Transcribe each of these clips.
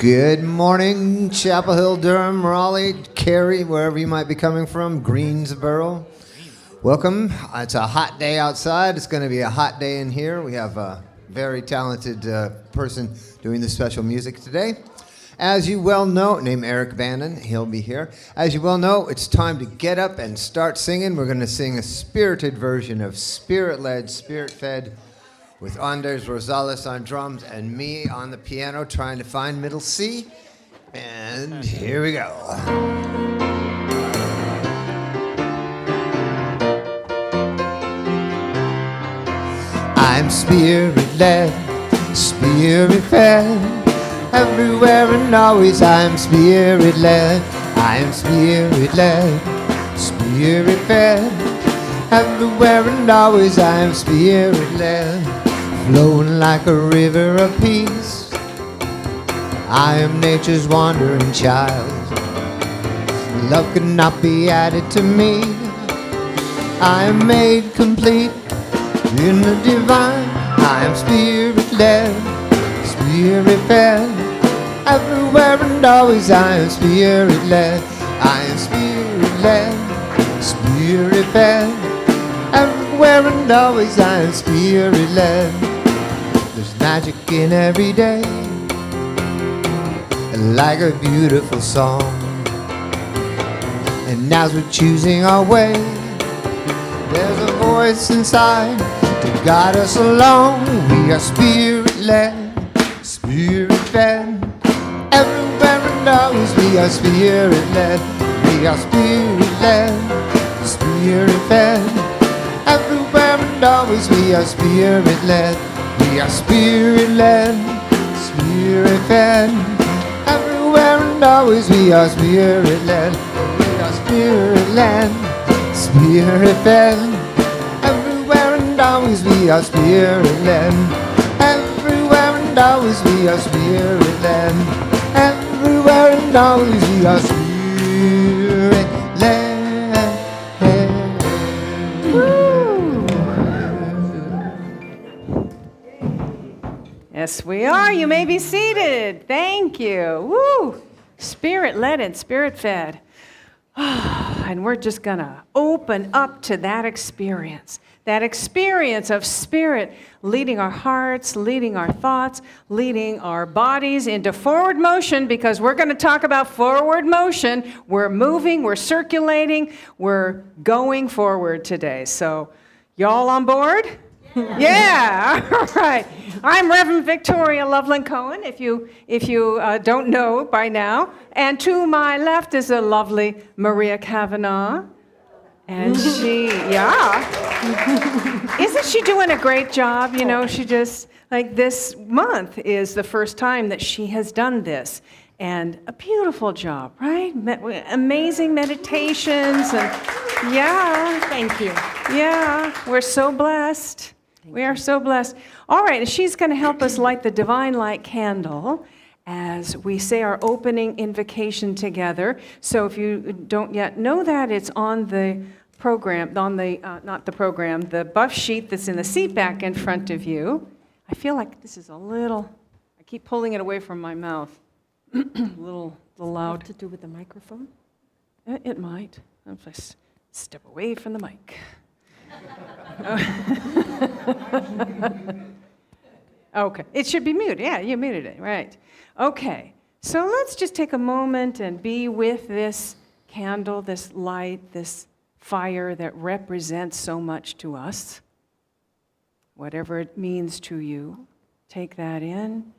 Good morning, Chapel Hill, Durham, Raleigh, Cary, wherever you might be coming from, Greensboro. Welcome. It's a hot day outside. It's going to be a hot day in here. We have a very talented person doing the special music today. As you well know, named Eric Bannon, he'll be here. As you well know, it's time to get up and start singing. We're going to sing a spirited version of Spirit-Led, Spirit-Fed, with Anders Rosales on drums and me on the piano trying to find middle C. And here we go. I'm spirit-led, spirit-fed. Everywhere and always I'm spirit-led. I'm spirit-led, spirit-fed. Everywhere and always I'm spirit-led. Flowing like a river of peace, I am nature's wandering child. Love could not be added to me. I am made complete in the divine. I am spirit-led, spirit-fed. Everywhere and always I am spirit-led. I am spirit-led, spirit-fed. Everywhere and always I am spirit-led. There's magic in every day, like a beautiful song. And as we're choosing our way, there's a voice inside to guide us along. We are spirit-led, spirit-fed. Everywhere and always we are spirit-led. We are spirit-led, spirit-fed. Everywhere and always we are spirit-led. We are spirit-led, spirit-fed. Everywhere and always we are spirit-led. We are spirit-led, spirit-fed. Everywhere and always we are spirit-led. Everywhere and always we are spirit-led. Everywhere and always we are spirit-led. Yes, we are. You may be seated. Thank you. Woo! Spirit-led and spirit-fed. And we're just going to open up to that experience of spirit leading our hearts, leading our thoughts, leading our bodies into forward motion, because we're going to talk about forward motion. We're moving, we're circulating, we're going forward today. So, y'all on board? Yeah, all right. I'm Reverend Victoria Loveland-Coen, if you don't know by now. And to my left is the lovely Maria Kavanaugh. And she, yeah. Isn't she doing a great job? You know, she just, like this month is the first time that she has done this. And a beautiful job, right? Amazing meditations. And yeah. Thank you. Yeah, we're so blessed. We are so blessed. All right, she's going to help us light the divine light candle as we say our opening invocation together. So if you don't yet know that, it's on the program, the buff sheet that's in the seat back in front of you. I feel like this is a little, I keep pulling it away from my mouth. a little loud. To do with the microphone? It might. If I step away from the mic. Okay, it should be muted. Yeah, you muted it, right. Okay, so let's just take a moment and be with this candle, this light, this fire that represents so much to us. Whatever it means to you, take that in.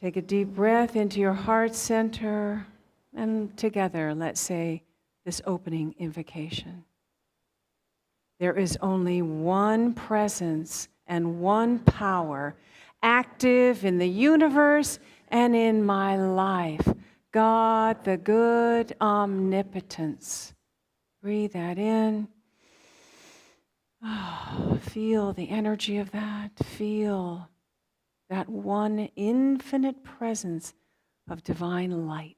Take a deep breath into your heart center, and together, let's say this opening invocation. There is only one presence and one power active in the universe and in my life. God, the good omnipotence. Breathe that in. Oh, feel the energy of that. Feel that one infinite presence of divine light.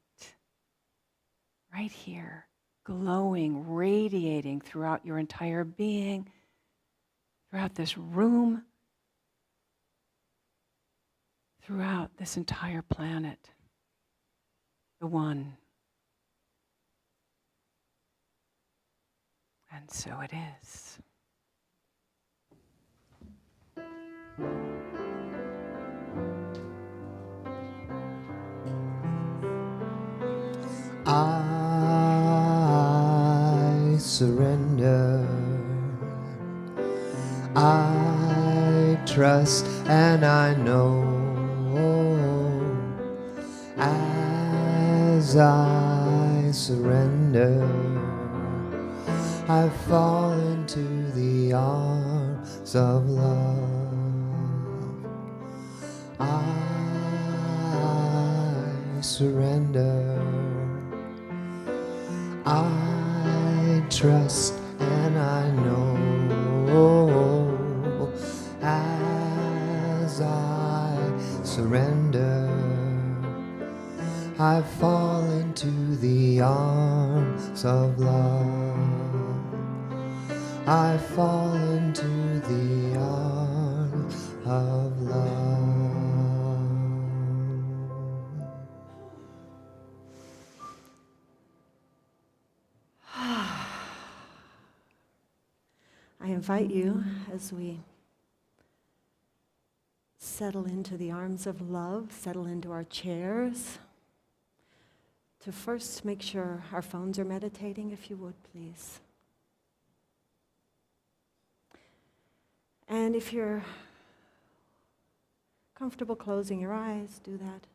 Right here. Glowing, radiating throughout your entire being, throughout this room, throughout this entire planet. The one. And so it is. I surrender. I trust and I know as I surrender, I fall into the arms of love. I surrender. I trust and I know as I surrender, I fall into the arms of love. I fall into the arms of love. I invite you, as we settle into the arms of love, settle into our chairs, to first make sure our phones are meditating, if you would, please. And if you're comfortable closing your eyes, do that.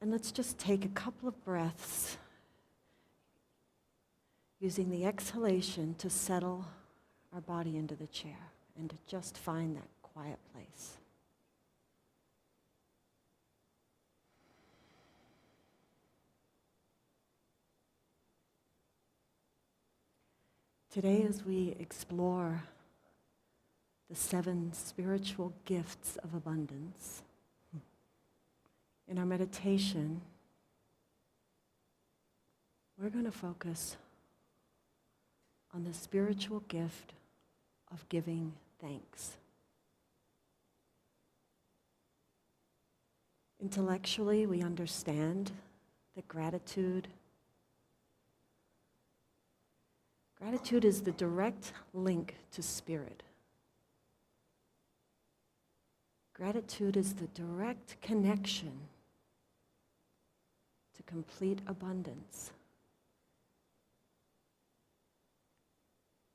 And let's just take a couple of breaths, using the exhalation to settle our body into the chair and to just find that quiet place. Today, as we explore the 7 spiritual gifts of abundance, in our meditation, we're going to focus on the spiritual gift of giving thanks. Intellectually, we understand that gratitude is the direct link to spirit. Gratitude is the direct connection to complete abundance.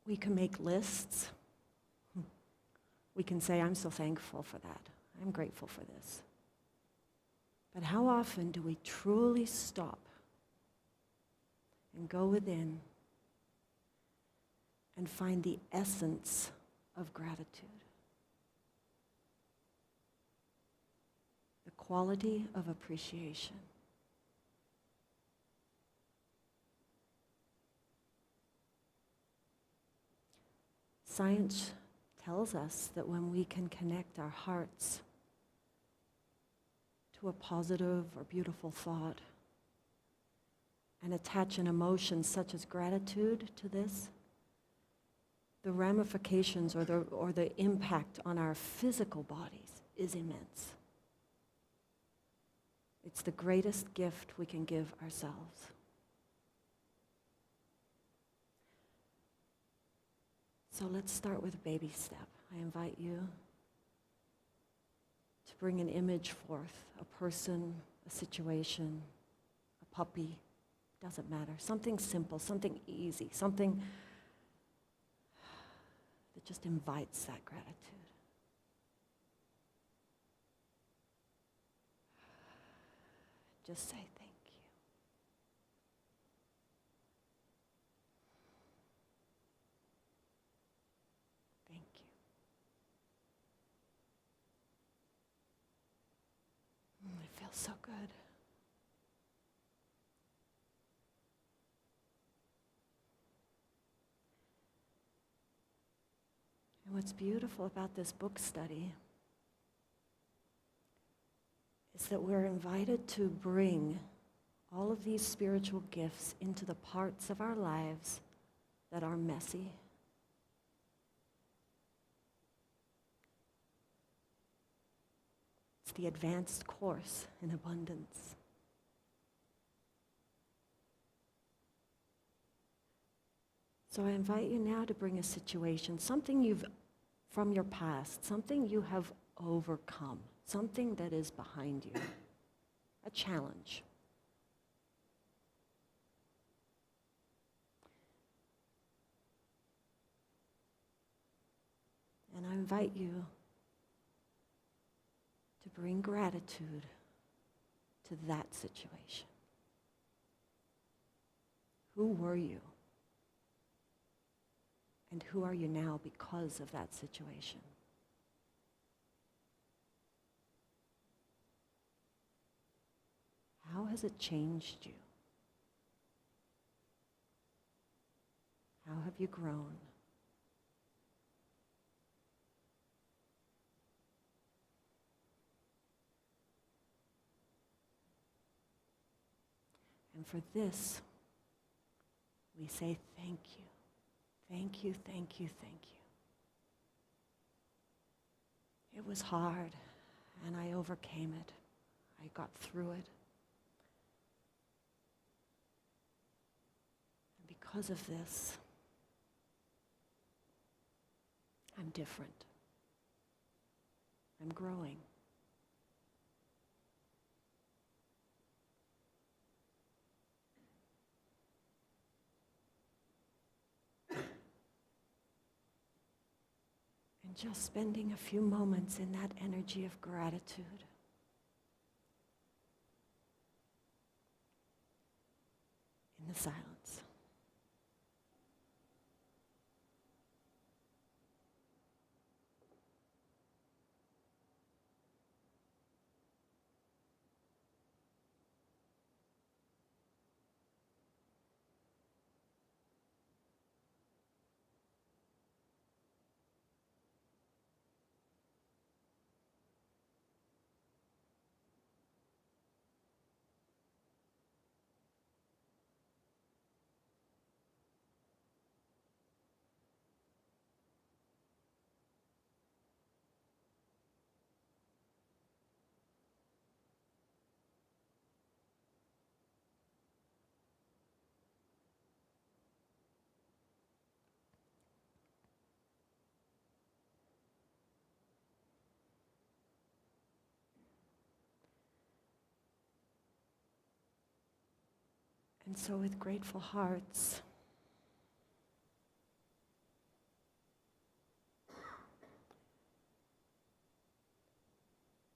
We can make lists. We can say, I'm so thankful for that. I'm grateful for this. But how often do we truly stop and go within and find the essence of gratitude? The quality of appreciation. Science tells us that when we can connect our hearts to a positive or beautiful thought and attach an emotion such as gratitude to this, the ramifications or the impact on our physical bodies is immense. It's the greatest gift we can give ourselves. So let's start with a baby step. I invite you to bring an image forth, a person, a situation, a puppy, doesn't matter. Something simple, something easy, something that just invites that gratitude. Just say thank you. Thank you. It feels so good. And what's beautiful about this book study is that we're invited to bring all of these spiritual gifts into the parts of our lives that are messy. It's the advanced course in abundance. So I invite you now to bring a situation, something from your past, something you have overcome, something that is behind you, a challenge. And I invite you to bring gratitude to that situation. Who were you? And who are you now because of that situation? How has it changed you? How have you grown? And for this, we say thank you. Thank you, thank you, thank you. It was hard, and I overcame it. I got through it. And because of this, I'm different. I'm growing. Just spending a few moments in that energy of gratitude. In the silence. And so with grateful hearts,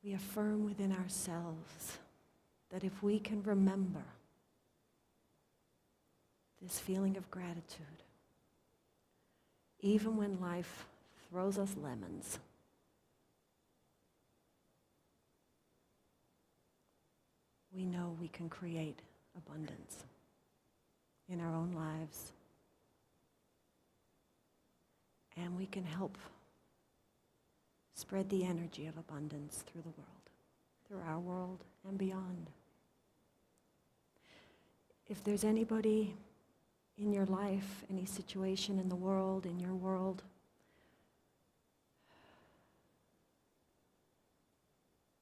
we affirm within ourselves that if we can remember this feeling of gratitude, even when life throws us lemons, we know we can create abundance in our own lives, and we can help spread the energy of abundance through the world, through our world and beyond. If there's anybody in your life, any situation in the world, in your world,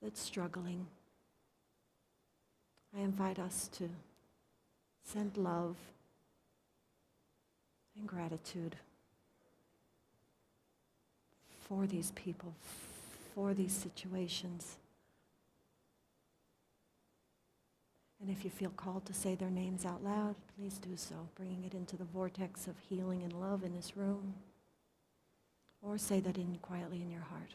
that's struggling, I invite us to send love and gratitude for these people, for these situations. And if you feel called to say their names out loud, please do so, bringing it into the vortex of healing and love in this room. Or say that quietly in your heart.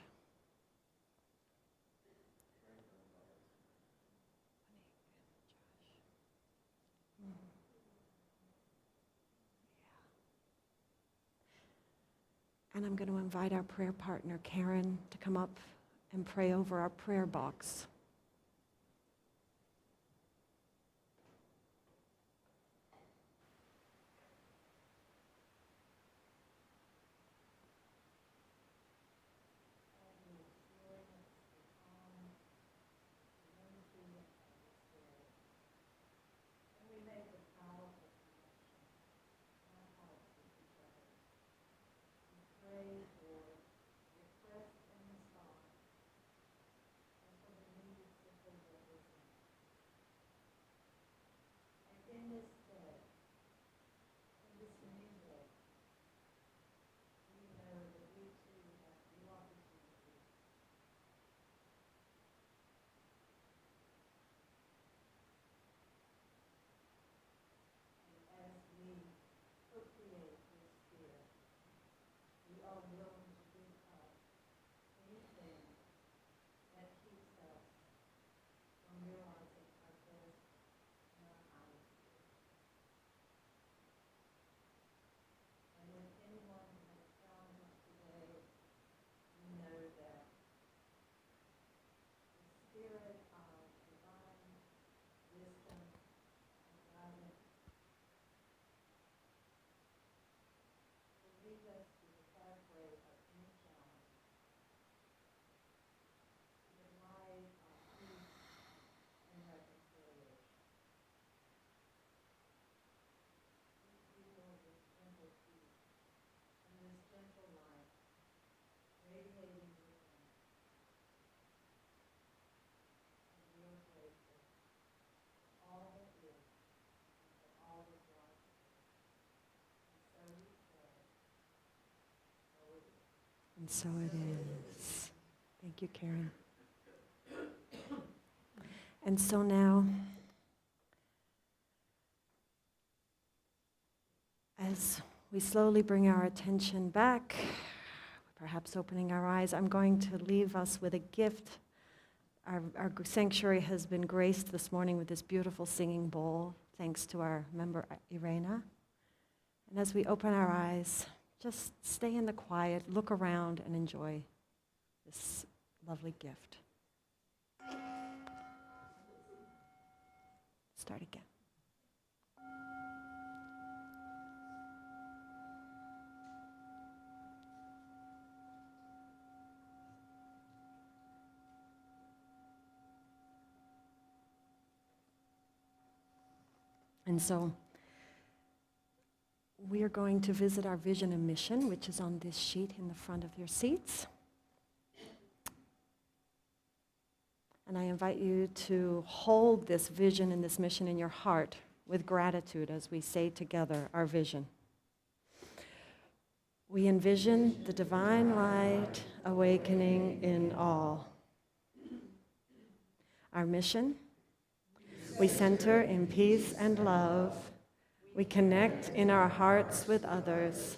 And I'm going to invite our prayer partner, Karen, to come up and pray over our prayer box. And so it is. Thank you, Karen. And so now, as we slowly bring our attention back, perhaps opening our eyes, I'm going to leave us with a gift. Our sanctuary has been graced this morning with this beautiful singing bowl, thanks to our member, Irena. And as we open our eyes, just stay in the quiet, look around, and enjoy this lovely gift. Start again. And so we are going to visit our vision and mission, which is on this sheet in the front of your seats. And I invite you to hold this vision and this mission in your heart with gratitude as we say together our vision. We envision the divine light awakening in all. Our mission: we center in peace and love. We connect in our hearts with others.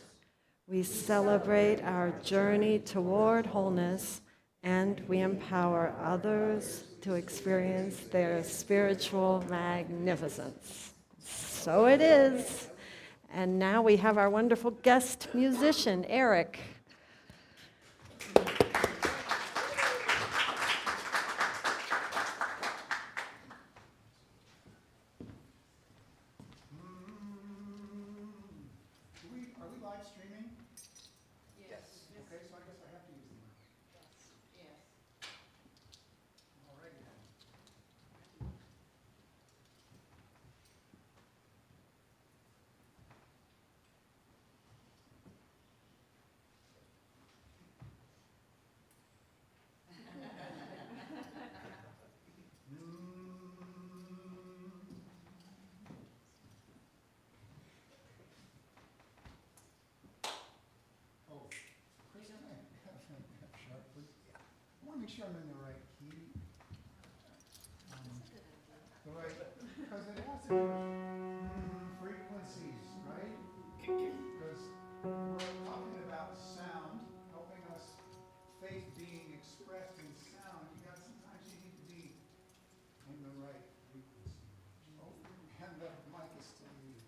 We celebrate our journey toward wholeness, and we empower others to experience their spiritual magnificence. So it is. And now we have our wonderful guest musician, Eric. Are we live streaming? Yes. Okay, so I guess I have to use the mic. Yes. All righty then. Oh, Chris, can I have sharp, please? Yeah. I want to make sure I'm in the right key. The right, because it has to do with frequencies, right? Because we're talking about sound, helping us, faith being expressed in sound. Sometimes you need to be in the right frequency. Oh, and the mic is still muted.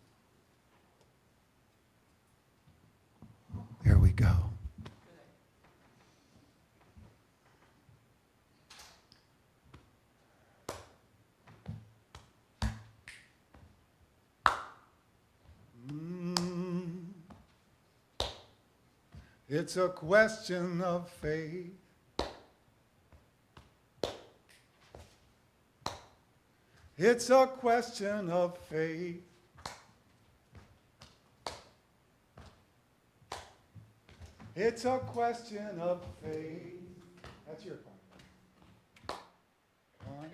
There we go. It's a question of faith. It's a question of faith. It's a question of faith. That's your part. Come on.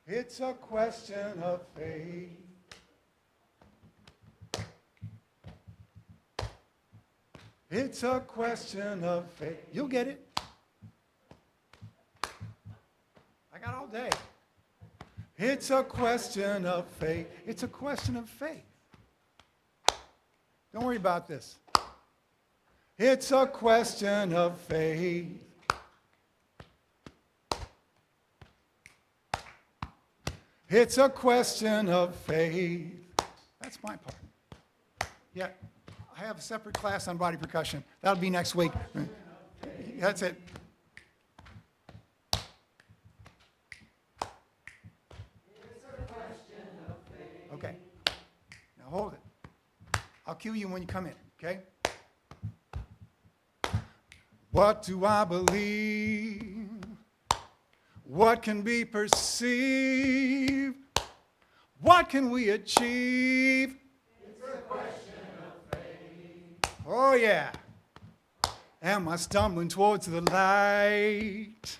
It's a question of faith. It's a question of faith. You'll get it. I got all day. It's a question of faith. It's a question of faith. Don't worry about this. It's a question of faith. It's a question of faith. That's my part. Yeah, I have a separate class on body percussion. That'll be next week. That's it. Okay. Now hold it. I'll cue you when you come in, okay? What do I believe? What can be perceived? What can we achieve? It's a question of faith. Oh, yeah. Am I stumbling towards the light?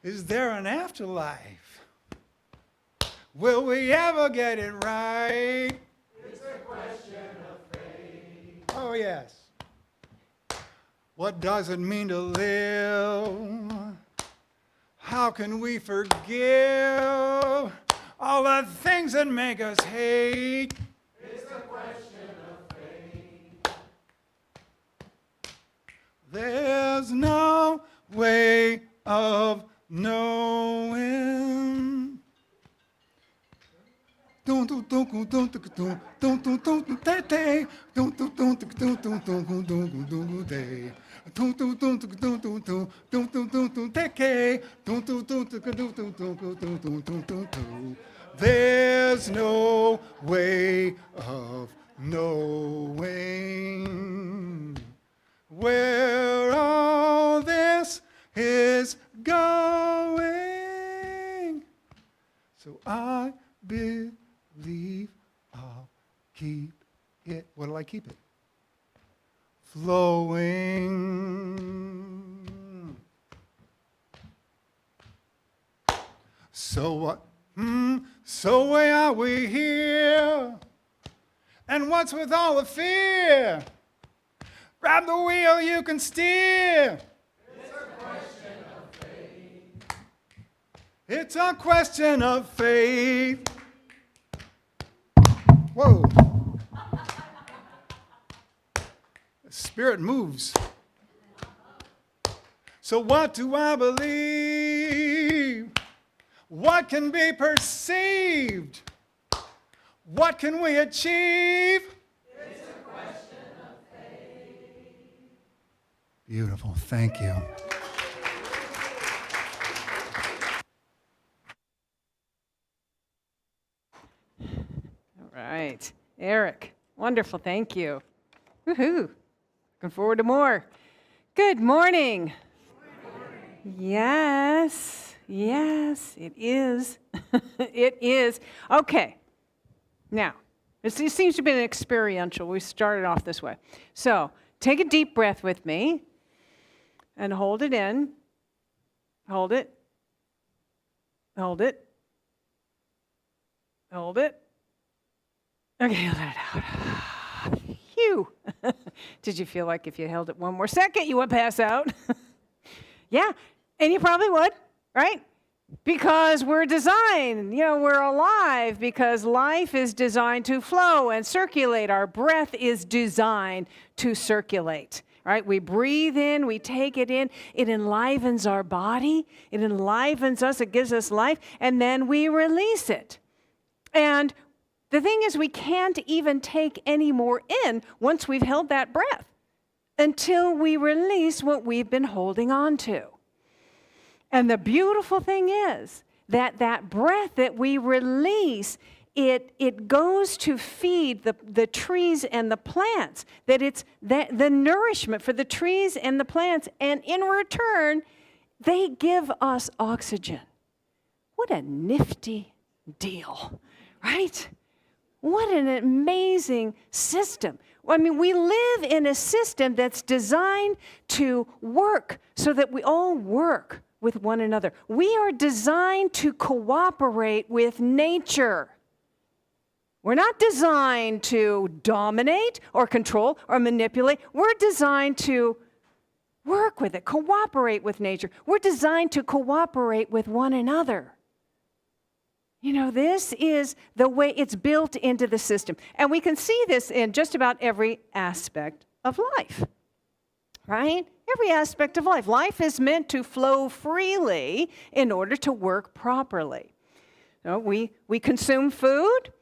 Is there an afterlife? Will we ever get it right? It's a question of faith. Oh, yes. What does it mean to live? How can we forgive all the things that make us hate? It's a question of faith. There's no way of knowing. There's no way of knowing where all this is going. So I believe I'll keep it. What'll I keep it? Flowing. So what? So why are we here? And what's with all the fear? Grab the wheel, you can steer. It's a question of faith. It's a question of faith. Whoa. The Spirit moves. So what do I believe? What can be perceived? What can we achieve? It's a question of faith. Beautiful. Thank you. All right. Eric, wonderful. Thank you. Woohoo. Looking forward to more. Good morning. Yes. Yes, it is. It is. Okay. Now, it seems to be an experiential. We started off this way. So, take a deep breath with me and hold it in. Hold it. Hold it. Hold it. Okay, let it out. Phew. Did you feel like if you held it one more second, you would pass out? Yeah, and you probably would, right? Because we're designed, we're alive because life is designed to flow and circulate. Our breath is designed to circulate, right? We breathe in, we take it in, it enlivens our body, it enlivens us, it gives us life, and then we release it. And the thing is, we can't even take any more in once we've held that breath until we release what we've been holding on to. And the beautiful thing is that breath that we release, it goes to feed the trees and the plants, that it's the nourishment for the trees and the plants, and in return, they give us oxygen. What a nifty deal, right? What an amazing system. I mean, we live in a system that's designed to work so that we all work with one another. We are designed to cooperate with nature. We're not designed to dominate or control or manipulate. We're designed to work with it, cooperate with nature. We're designed to cooperate with one another. This is the way it's built into the system. And we can see this in just about every aspect of life, right? Every aspect of life. Life is meant to flow freely in order to work properly. We consume food,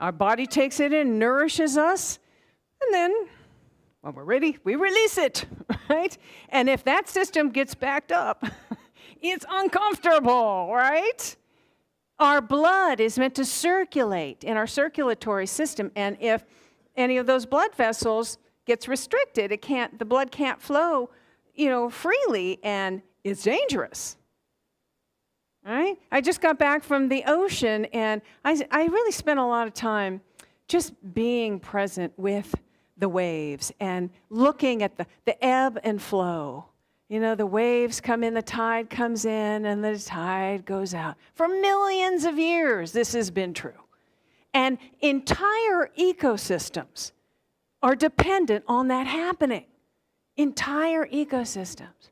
our body takes it in, nourishes us, and then when we're ready, we release it, right? And if that system gets backed up, it's uncomfortable, right? Our blood is meant to circulate in our circulatory system, and if any of those blood vessels gets restricted, the blood can't flow, freely, and it's dangerous. Right? I just got back from the ocean, and I really spent a lot of time just being present with the waves and looking at the ebb and flow. The waves come in, the tide comes in, and the tide goes out. For millions of years, this has been true. And entire ecosystems are dependent on that happening. entire ecosystems.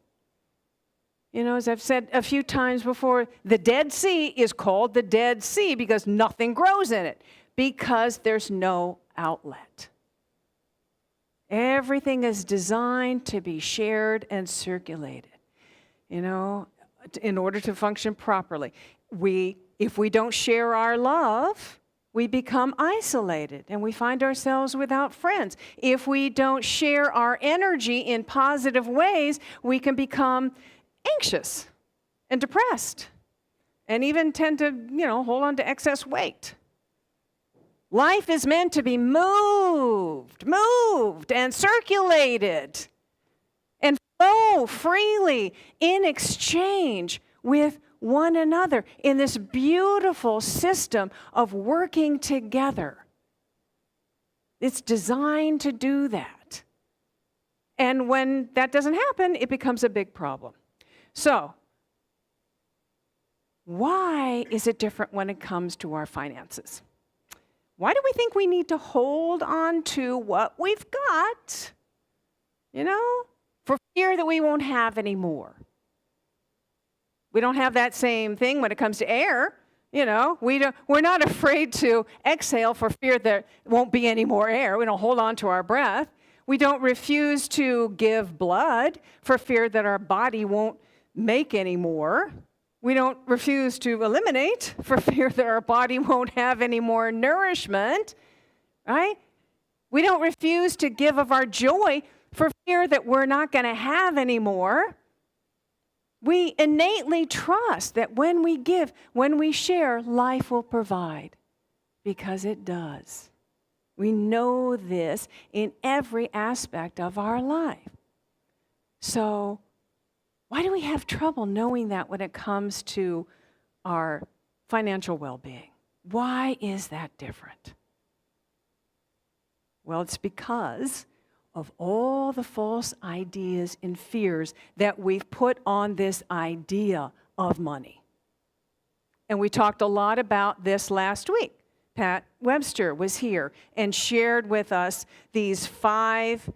You know, as I've said a few times before, the Dead Sea is called the Dead Sea because nothing grows in it, because there's no outlet. Everything is designed to be shared and circulated, you know, in order to function properly. If we don't share our love, we become isolated and we find ourselves without friends. If we don't share our energy in positive ways, we can become anxious and depressed and even tend to, you know, hold on to excess weight. Life is meant to be moved and circulated and flow freely in exchange with one another in this beautiful system of working together. It's designed to do that. And when that doesn't happen, it becomes a big problem. So, why is it different when it comes to our finances? Why do we think we need to hold on to what we've got, you know, for fear that we won't have any more? We don't have that same thing when it comes to air, you know. We're not afraid to exhale for fear there won't be any more air. We don't hold on to our breath. We don't refuse to give blood for fear that our body won't make any more. We don't refuse to eliminate for fear that our body won't have any more nourishment, right? We don't refuse to give of our joy for fear that we're not going to have any more. We innately trust that when we give, when we share, life will provide, because it does. We know this in every aspect of our life. So, why do we have trouble knowing that when it comes to our financial well-being? Why is that different? Well, it's because of all the false ideas and fears that we've put on this idea of money. And we talked a lot about this last week. Pat Webster was here and shared with us these 5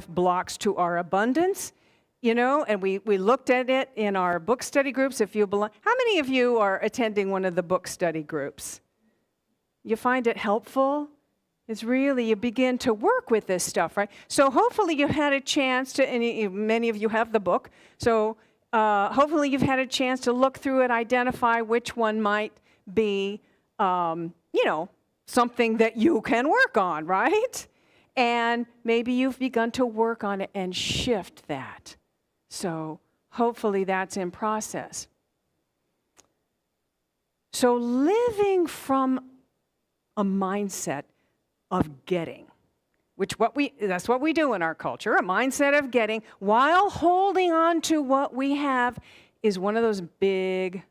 blocks to our abundance. You know, and we looked at it in our book study groups. If you belong, how many of you are attending one of the book study groups? You find it helpful? It's really, you begin to work with this stuff, right? So hopefully you've had a chance to, and many of you have the book, so hopefully you've had a chance to look through it, identify which one might be, you know, something that you can work on, right? And maybe you've begun to work on it and shift that. So hopefully that's in process. So living from a mindset of getting, that's what we do in our culture, a mindset of getting, while holding on to what we have, is one of those big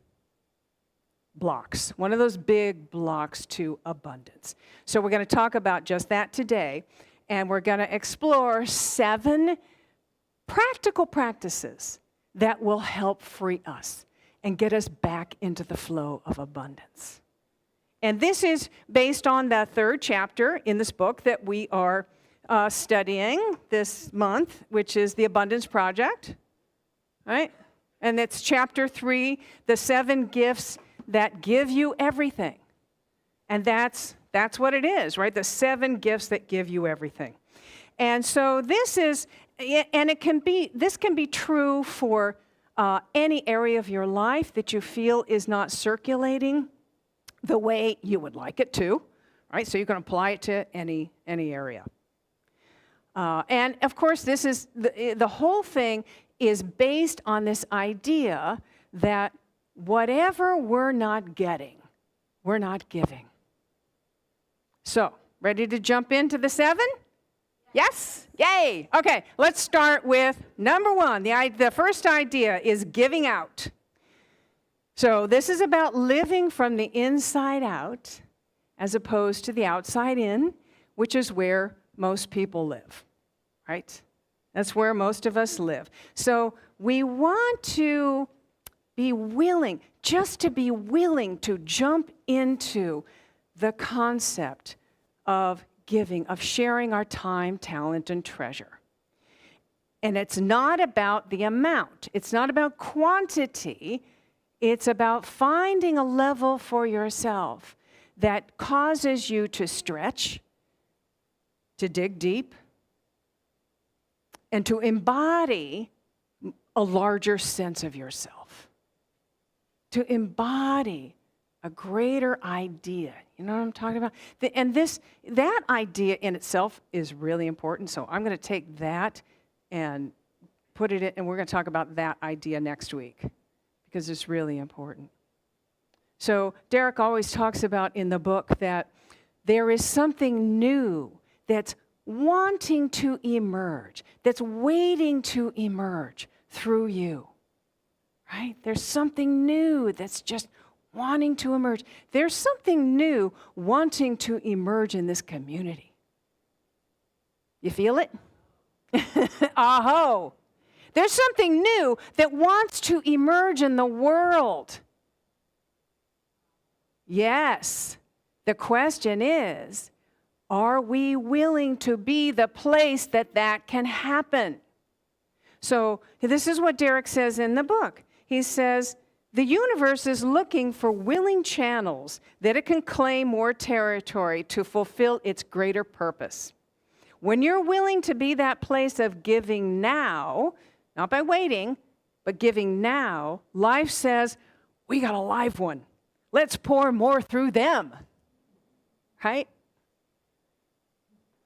blocks to abundance. So we're going to talk about just that today, and we're going to explore 7 practical practices that will help free us and get us back into the flow of abundance. And this is based on the 3rd chapter in this book that we are studying this month, which is The Abundance Project, right? And it's chapter 3, the 7 gifts that give you everything. And that's what it is, right? The 7 gifts that give you everything. And so this can be true for any area of your life that you feel is not circulating the way you would like it to, right? So you can apply it to any area. And of course, this is the whole thing is based on this idea that whatever we're not getting, we're not giving. So, ready to jump into the 7? Yes? Yay! Okay, let's start with number 1. The first idea is giving out. So this is about living from the inside out as opposed to the outside in, which is where most people live, right? That's where most of us live. So we want to be willing, just to be willing to jump into the concept of giving, of sharing our time, talent, and treasure. And it's not about the amount. It's not about quantity. It's about finding a level for yourself that causes you to stretch, to dig deep, and to embody a larger sense of yourself. To embody a greater idea. You know what I'm talking about? And that idea in itself is really important. So I'm going to take that and put it in, and we're going to talk about that idea next week because it's really important. So Derek always talks about in the book that there is something new that's wanting to emerge, that's waiting to emerge through you, right? There's something new that's just wanting to emerge. There's something new wanting to emerge in this community. You feel it? Aho! There's something new that wants to emerge in the world. Yes. The question is, are we willing to be the place that can happen? So this is what Derek says in the book. He says, the universe is looking for willing channels that it can claim more territory to fulfill its greater purpose. When you're willing to be that place of giving now, not by waiting, but giving now, life says, we got a live one. Let's pour more through them. Right?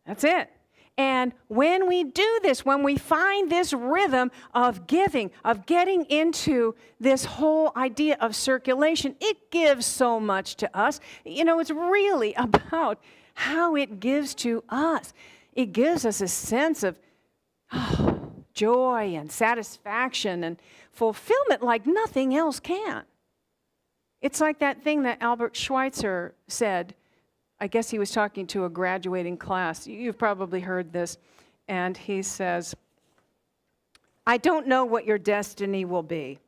That's it. And when we do this, when we find this rhythm of giving, of getting into this whole idea of circulation, it gives so much to us. You know, it's really about how it gives to us. It gives us a sense of joy and satisfaction and fulfillment like nothing else can. It's like that thing that Albert Schweitzer said. I guess he was talking to a graduating class. You've probably heard this. And he says, I don't know what your destiny will be,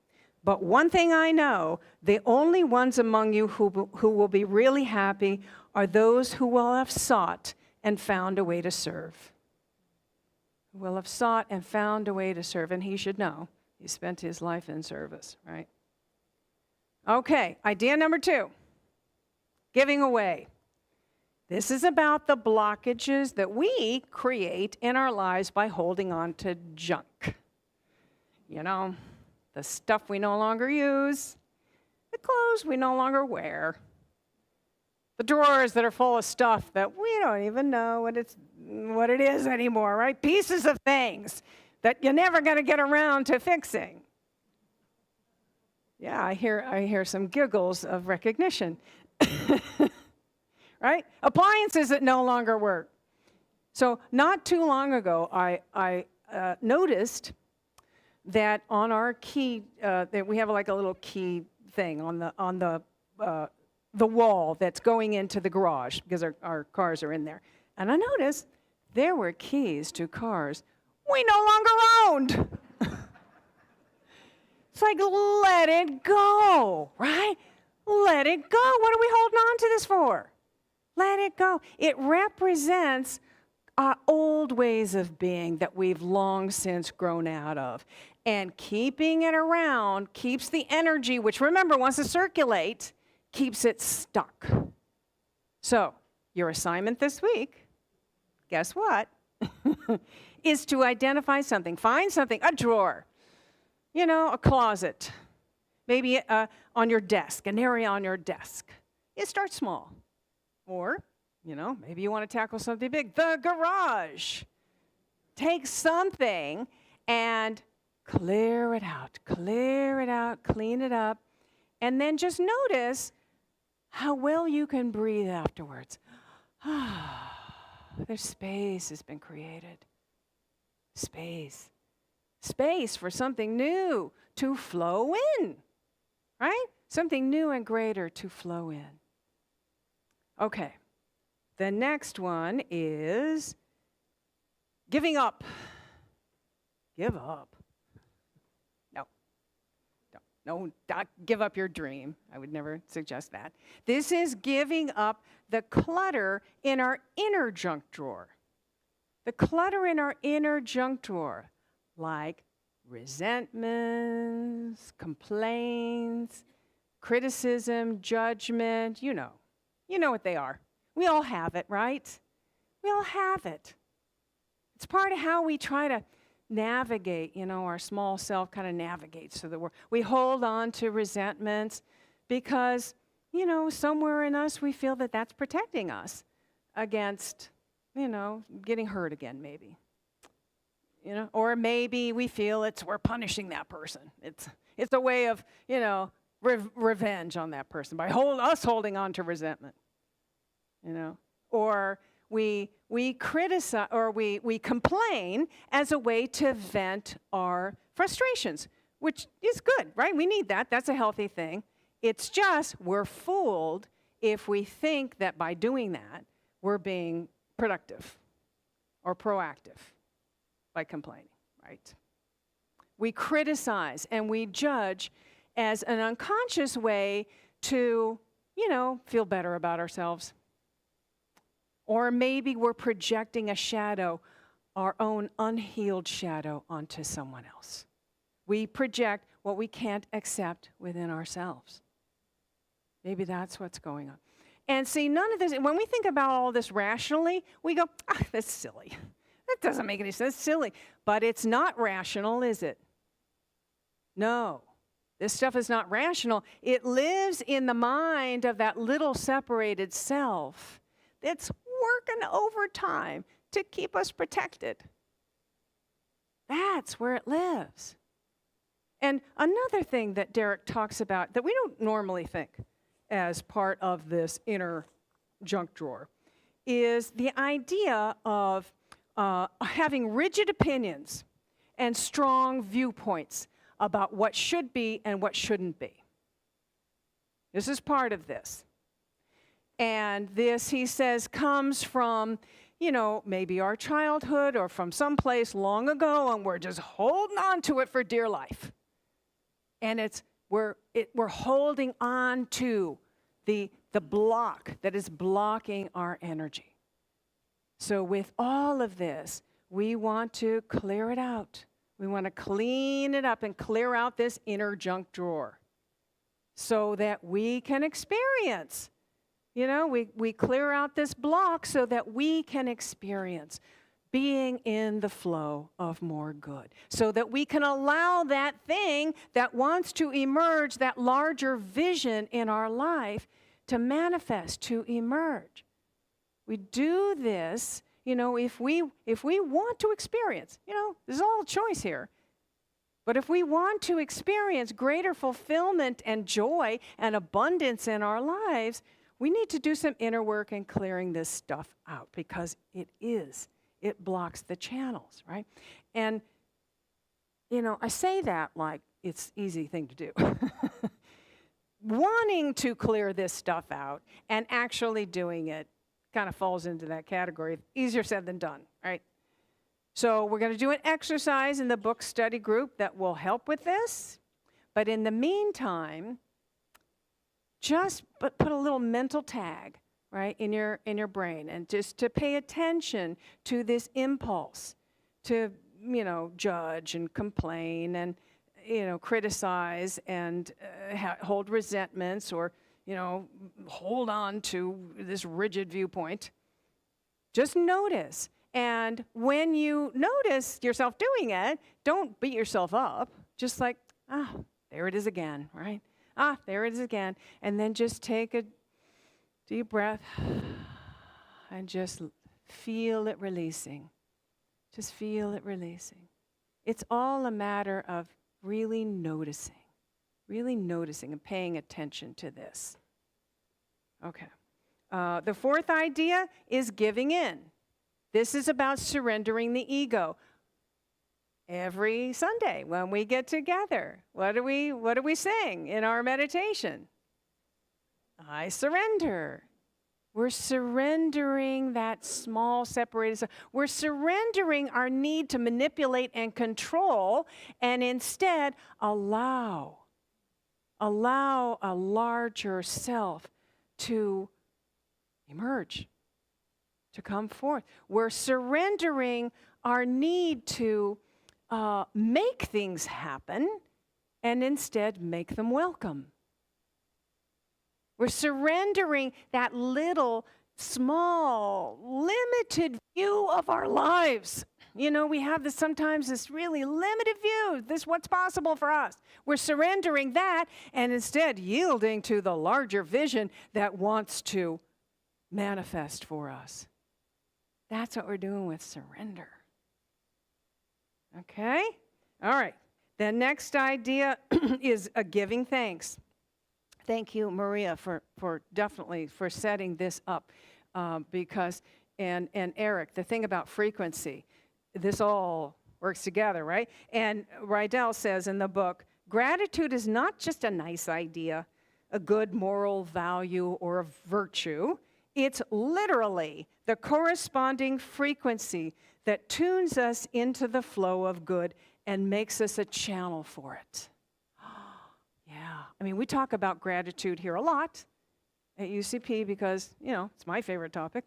but one thing I know, the only ones among you who will be really happy are those who will have sought and found a way to serve. Who will have sought and found a way to serve. And he should know. He spent his life in service, right? Okay, idea number 2, giving away. This is about the blockages that we create in our lives by holding on to junk. You know, the stuff we no longer use, the clothes we no longer wear, the drawers that are full of stuff that we don't even know what it is anymore, right? Pieces of things that you're never going to get around to fixing. Yeah, I hear some giggles of recognition. Right? Appliances that no longer work. So not too long ago, I noticed that on our key, that we have like a little key thing on the wall that's going into the garage because our cars are in there. And I noticed there were keys to cars we no longer owned. It's like, let it go, right? Let it go. What are we holding on to this for? Let it go. It represents old ways of being that we've long since grown out of. And keeping it around keeps the energy, which remember wants to circulate, keeps it stuck. So, your assignment this week, guess what? Is to identify something. Find something, a drawer, you know, a closet, maybe on your desk, an area on your desk. You start small. Or, you know, maybe you want to tackle something big. The garage. Take something and clear it out, clean it up, and then just notice how well you can breathe afterwards. There's space has been created. Space. Space for something new to flow in, right? Something new and greater to flow in. Okay, the next one is giving up. Give up. No, don't give up your dream. I would never suggest that. This is giving up the clutter in our inner junk drawer. The clutter in our inner junk drawer. like resentments, complaints, criticism, judgment, you know. You know what they are. We all have it, right? We all have it. It's part of how we try to navigate, our small self kind of navigates through the world. We hold on to resentments because, somewhere in us we feel that that's protecting us against, getting hurt again maybe. Or maybe we feel we're punishing that person. It's a way of, revenge on that person by us holding on to resentment. Or we criticize or we complain as a way to vent our frustrations, which is good, right? We need that. That's a healthy thing. It's just we're fooled if we think that by doing that, we're being productive or proactive by complaining, right? We criticize and we judge as an unconscious way to, feel better about ourselves. Or maybe we're projecting a shadow, our own unhealed shadow, onto someone else. We project what we can't accept within ourselves. Maybe that's what's going on. And see, none of this, when we think about all this rationally, we go, that's silly. That doesn't make any sense, it's silly. But it's not rational, is it? No. This stuff is not rational. It lives in the mind of that little separated self that's working overtime to keep us protected. That's where it lives. And another thing that Derek talks about that we don't normally think as part of this inner junk drawer is the idea of having rigid opinions and strong viewpoints about what should be and what shouldn't be. This is part of this. And this, he says, comes from, maybe our childhood or from someplace long ago, and we're just holding on to it for dear life. And we're holding on to the block that is blocking our energy. So with all of this, we want to clear it out. We want to clean it up and clear out this inner junk drawer so that we can experience. We clear out this block so that we can experience being in the flow of more good, so that we can allow that thing that wants to emerge, that larger vision in our life, to manifest, to emerge. We do this, if we want to experience, there's all a choice here. But if we want to experience greater fulfillment and joy and abundance in our lives, we need to do some inner work in clearing this stuff out because it blocks the channels, right? And, I say that like it's an easy thing to do. Wanting to clear this stuff out and actually doing it kind of falls into that category of easier said than done, right? So we're going to do an exercise in the book study group that will help with this. But in the meantime, just put a little mental tag, right, in your brain, and just to pay attention to this impulse to, judge and complain and, criticize and hold resentments or, hold on to this rigid viewpoint. Just notice. And when you notice yourself doing it, don't beat yourself up. Just like, there it is again, right? There it is again. And then just take a deep breath and just feel it releasing. Just feel it releasing. It's all a matter of really noticing and paying attention to this. Okay. The fourth idea is giving in. This is about surrendering the ego. Every Sunday when we get together, what do we sing in our meditation? I surrender. We're surrendering that small separated self. We're surrendering our need to manipulate and control, and instead allow a larger self to emerge, to come forth. We're surrendering our need to make things happen and instead make them welcome. We're surrendering that little, small, limited view of our lives. You know, we have sometimes this really limited view, this what's possible for us. We're surrendering that and instead yielding to the larger vision that wants to manifest for us. That's what we're doing with surrender. Okay? All right. The next idea is giving thanks. Thank you, Maria, for definitely for setting this up because, and Eric, the thing about frequency, this all works together, right? And Rydell says in the book, gratitude is not just a nice idea, a good moral value, or a virtue. It's literally the corresponding frequency that tunes us into the flow of good and makes us a channel for it. Yeah, I mean, we talk about gratitude here a lot at UCP because, you know, it's my favorite topic.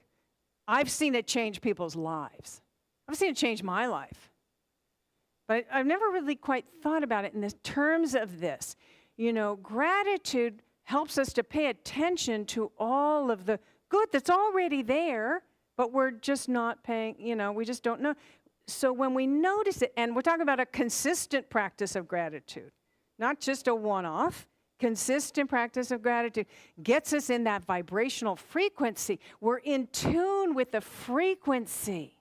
I've seen it change people's lives. I've seen it change my life. But I've never really quite thought about it in the terms of this. You know, gratitude helps us to pay attention to all of the good that's already there, but we're just not paying, you know, we just don't know. So when we notice it, and we're talking about a consistent practice of gratitude, not just a one-off, consistent practice of gratitude gets us in that vibrational frequency. We're in tune with the frequency.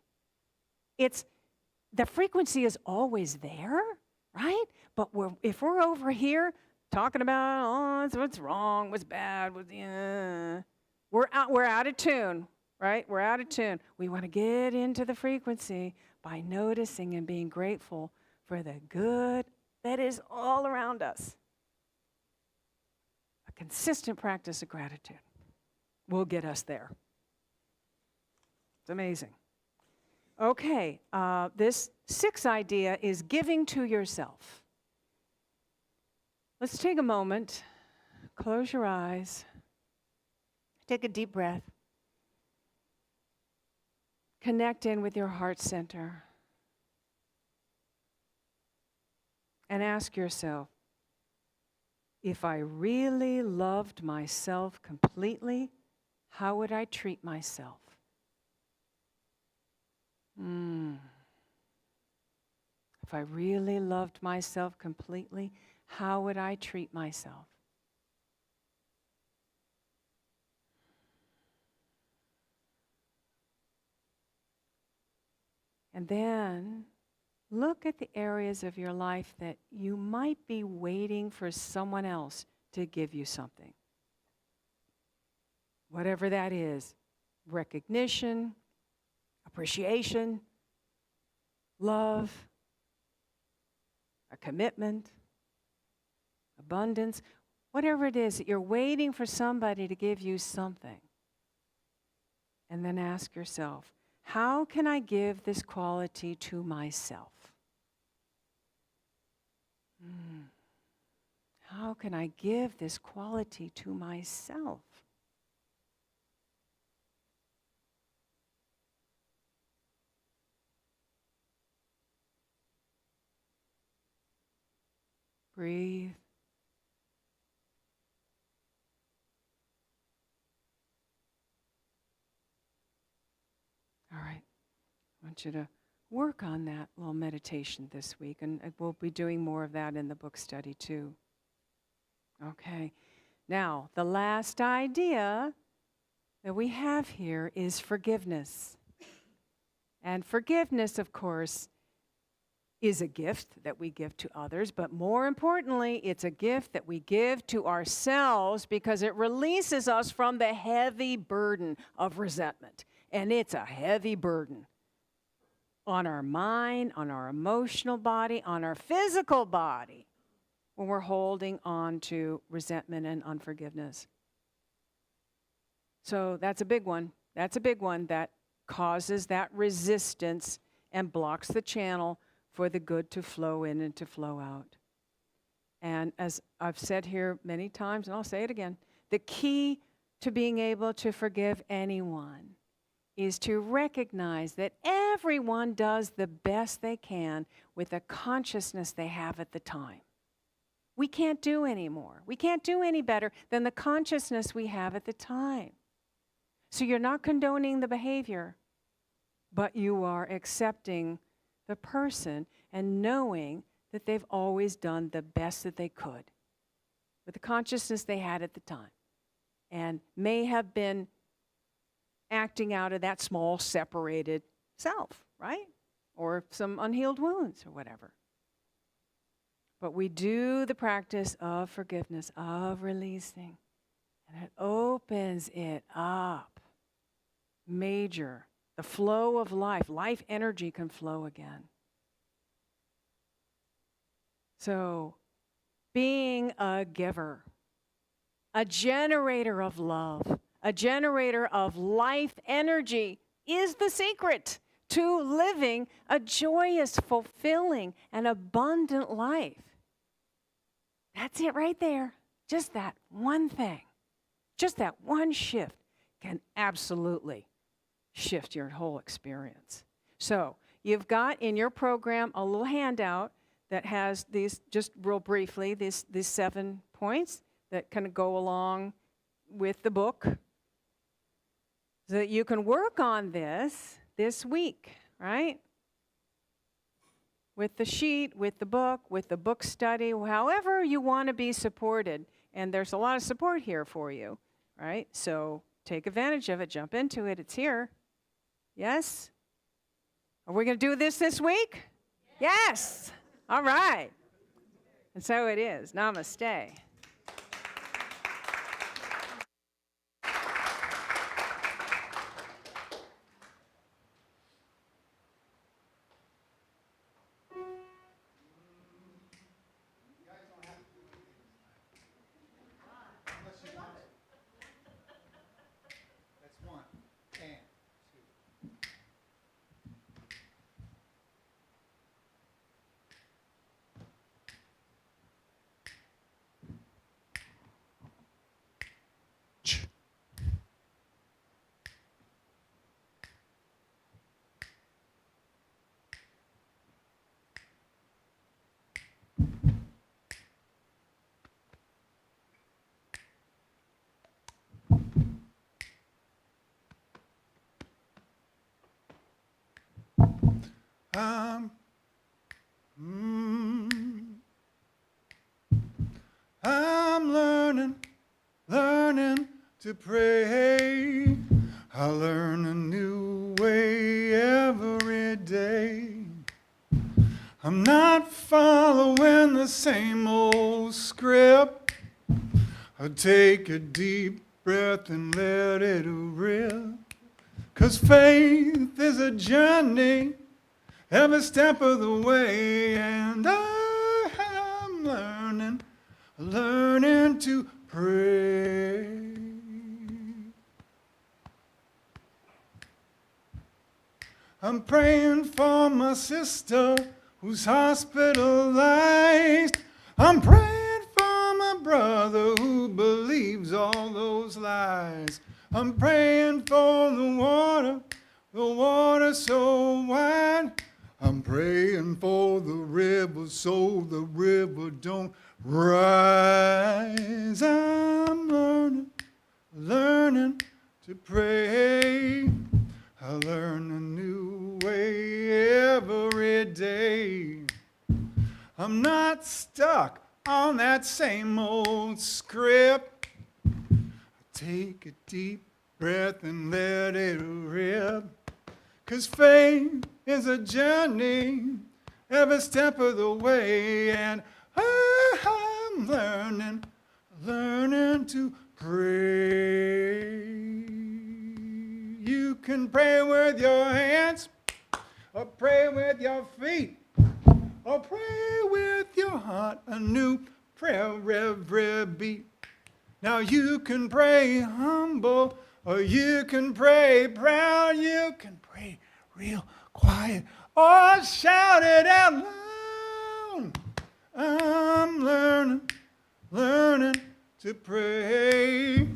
The frequency is always there, right? But if we're over here talking about, oh, what's wrong, what's bad, we're out of tune, right? We're out of tune. We want to get into the frequency by noticing and being grateful for the good that is all around us. A consistent practice of gratitude will get us there. It's amazing. Okay, this sixth idea is giving to yourself. Let's take a moment, close your eyes, take a deep breath, connect in with your heart center, and ask yourself, if I really loved myself completely, how would I treat myself? If I really loved myself completely, how would I treat myself? And then look at the areas of your life that you might be waiting for someone else to give you something. Whatever that is, recognition, appreciation, love, a commitment, abundance, whatever it is that you're waiting for somebody to give you something. And then ask yourself, how can I give this quality to myself? How can I give this quality to myself? Breathe. All right. I want you to work on that little meditation this week, and we'll be doing more of that in the book study too. Okay. Now, the last idea that we have here is forgiveness. And forgiveness, of course, is a gift that we give to others, but more importantly, it's a gift that we give to ourselves because it releases us from the heavy burden of resentment. And it's a heavy burden on our mind, on our emotional body, on our physical body when we're holding on to resentment and unforgiveness. So that's a big one. That's a big one that causes that resistance and blocks the channel for the good to flow in and to flow out. And as I've said here many times, and I'll say it again, the key to being able to forgive anyone is to recognize that everyone does the best they can with the consciousness they have at the time. We can't do any more. We can't do any better than the consciousness we have at the time. So you're not condoning the behavior, but you are accepting the person and knowing that they've always done the best that they could with the consciousness they had at the time, and may have been acting out of that small separated self, right? Or some unhealed wounds or whatever. But we do the practice of forgiveness, of releasing, and it opens it up. Major. The flow of life energy can flow again. So, being a giver, a generator of love, a generator of life energy is the secret to living a joyous, fulfilling, and abundant life. That's it right there. Just that one thing, just that one shift can absolutely shift your whole experience. So you've got in your program a little handout that has these, just real briefly, these 7 points that kind of go along with the book, so that you can work on this week, right? With the sheet, with the book study, however you want to be supported. And there's a lot of support here for you, right? So take advantage of it, jump into it, it's here. Yes? Are we going to do this week? Yes! All right. And so it is. Namaste. Unless you want it. That's 1 and 2. I'm learning to pray. I learn a new way every day. I'm not following the same old script. I take a deep breath and let it rip. 'Cause faith is a journey every step of the way, and I'm learning to pray. I'm praying for my sister who's hospitalized. I'm praying for my brother who believes all those lies. I'm praying for the water so wide. I'm praying for the river so the river don't rise. I'm learning to pray. I learn a new way every day. I'm not stuck on that same old script. I take a deep breath and let it rip. 'Cause faith is a journey every step of the way, and I'm learning to pray. You can pray with your hands, or pray with your feet, or pray with your heart, a new prayer every beat. Now you can pray humble, or you can pray proud, you can pray real quiet, or shout it out loud. I'm learning to pray.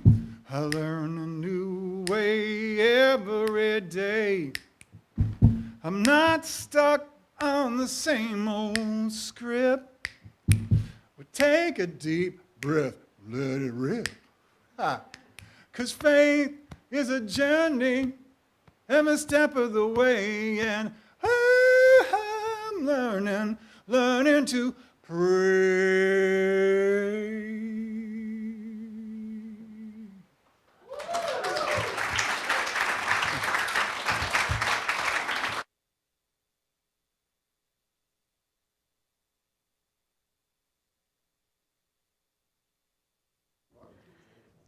I learn a new way every day. I'm not stuck on the same old script. Well, take a deep breath, let it rip. 'Cause faith is a journey every step of the way, and I'm learning to pray.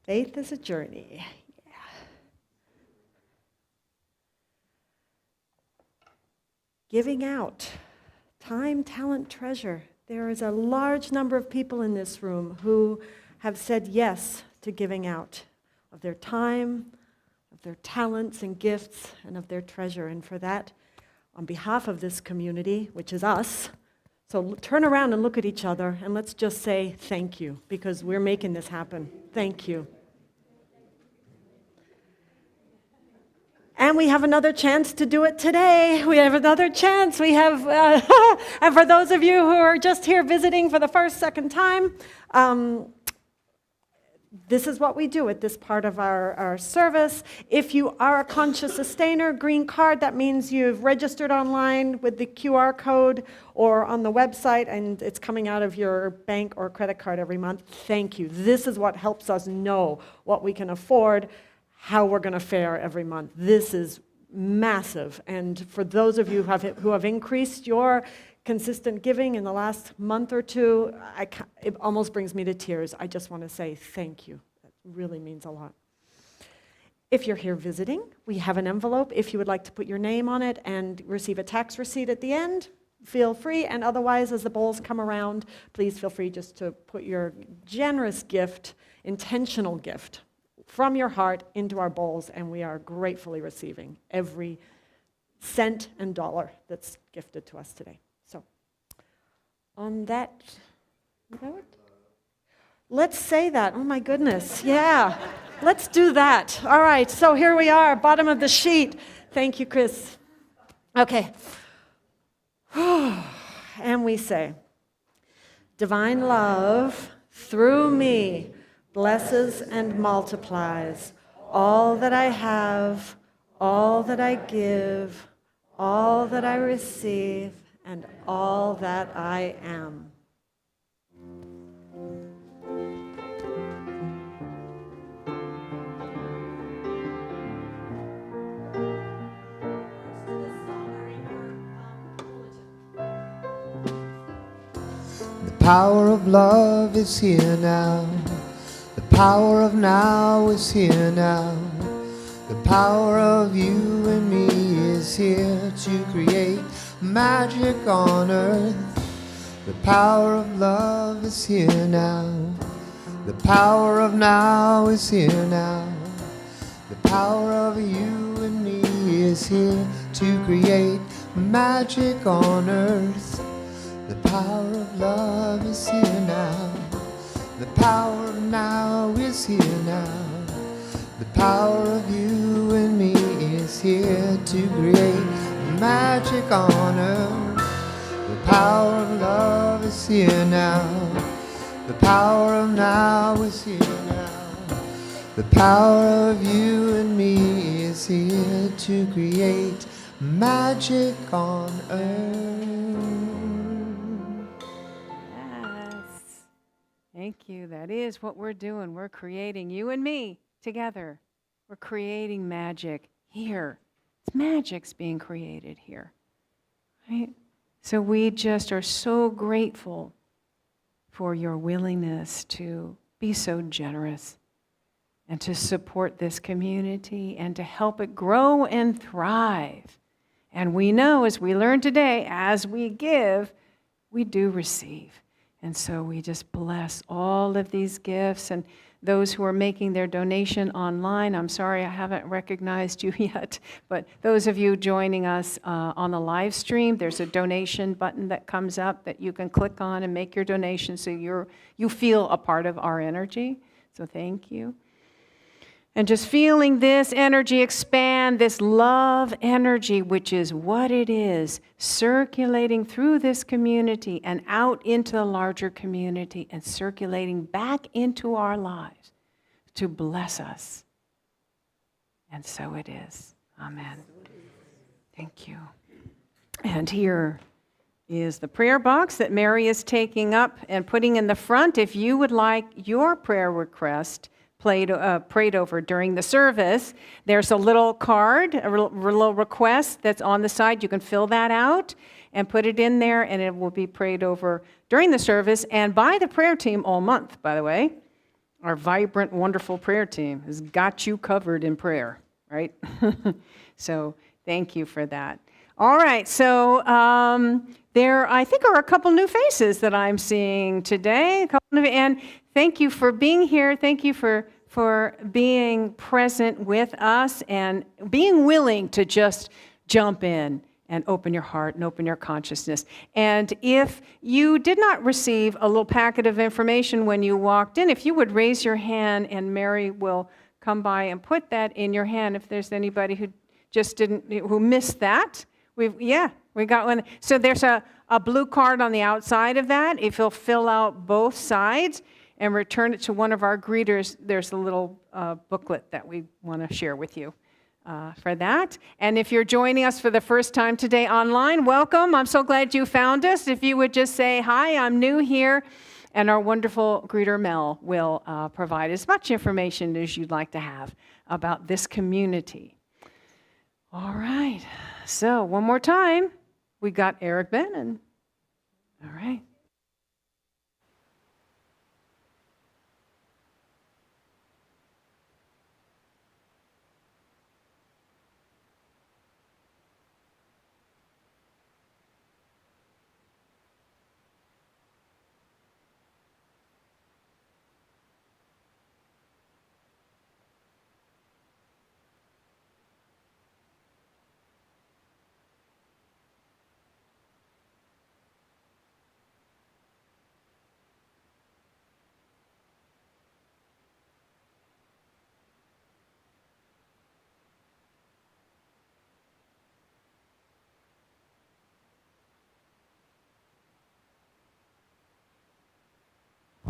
Faith is a journey. Yeah. Giving out. Time, talent, treasure. There is a large number of people in this room who have said yes to giving out of their time, of their talents and gifts, and of their treasure. And for that, on behalf of this community, which is us, so turn around and look at each other and let's just say thank you, because we're making this happen. Thank you. And we have another chance to do it today. We have another chance. We have, and for those of you who are just here visiting for the first, second time, this is what we do at this part of our service. If you are a conscious sustainer, green card, that means you've registered online with the QR code or on the website, and it's coming out of your bank or credit card every month. Thank you. This is what helps us know what we can afford, how we're going to fare every month. This is massive. And for those of you who have increased your consistent giving in the last month or two, it almost brings me to tears. I just want to say thank you. That really means a lot. If you're here visiting, we have an envelope. If you would like to put your name on it and receive a tax receipt at the end, feel free. And otherwise, as the bowls come around, please feel free just to put your generous gift, intentional gift, from your heart into our bowls, and we are gratefully receiving every cent and dollar that's gifted to us today. So, on that note, let's say that. Oh my goodness, yeah. Let's do that. All right, so here we are, bottom of the sheet. Thank you, Chris. Okay. And we say, divine love through me blesses and multiplies all that I have, all that I give, all that I receive, and all that I am. The power of love is here now. The power of now is here now. The power of you and me is here to create magic on earth. The power of love is here now. The power of now is here now. The power of you and me is here to create magic on earth. The power of love is here now. The power of now is here now. The power of you and me is here to create magic on earth. The power of love is here now. The power of now is here now. The power of you and me is here to create magic on earth. Thank you. That is what we're doing. We're creating, you and me together. We're creating magic here. It's magic's being created here. Right? So we just are so grateful for your willingness to be so generous and to support this community and to help it grow and thrive. And we know, as we learned today, as we give, we do receive. And so we just bless all of these gifts and those who are making their donation online. I'm sorry I haven't recognized you yet, but those of you joining us on the live stream, there's a donation button that comes up that you can click on and make your donation so you feel a part of our energy. So thank you. And just feeling this energy expand, this love energy, which is what it is, circulating through this community and out into the larger community and circulating back into our lives to bless us. And so it is. Amen. Thank you. And here is the prayer box that Mary is taking up and putting in the front. If you would like your prayer request prayed over during the service, there's a little card, a little request that's on the side. You can fill that out and put it in there, and it will be prayed over during the service and by the prayer team all month, by the way. Our vibrant, wonderful prayer team has got you covered in prayer, right? So thank you for that. All right, so there, I think, are a couple new faces that I'm seeing today. And thank you for being here. Thank you for being present with us and being willing to just jump in and open your heart and open your consciousness. And if you did not receive a little packet of information when you walked in, if you would raise your hand and Mary will come by and put that in your hand if there's anybody who just who missed that. We got one. So there's a blue card on the outside of that. If you'll fill out both sides and return it to one of our greeters, there's a little booklet that we want to share with you for that. And if you're joining us for the first time today online, welcome. I'm so glad you found us. If you would just say, hi, I'm new here. And our wonderful greeter, Mel, will provide as much information as you'd like to have about this community. All right. So one more time, we got Eric Bannon. All right.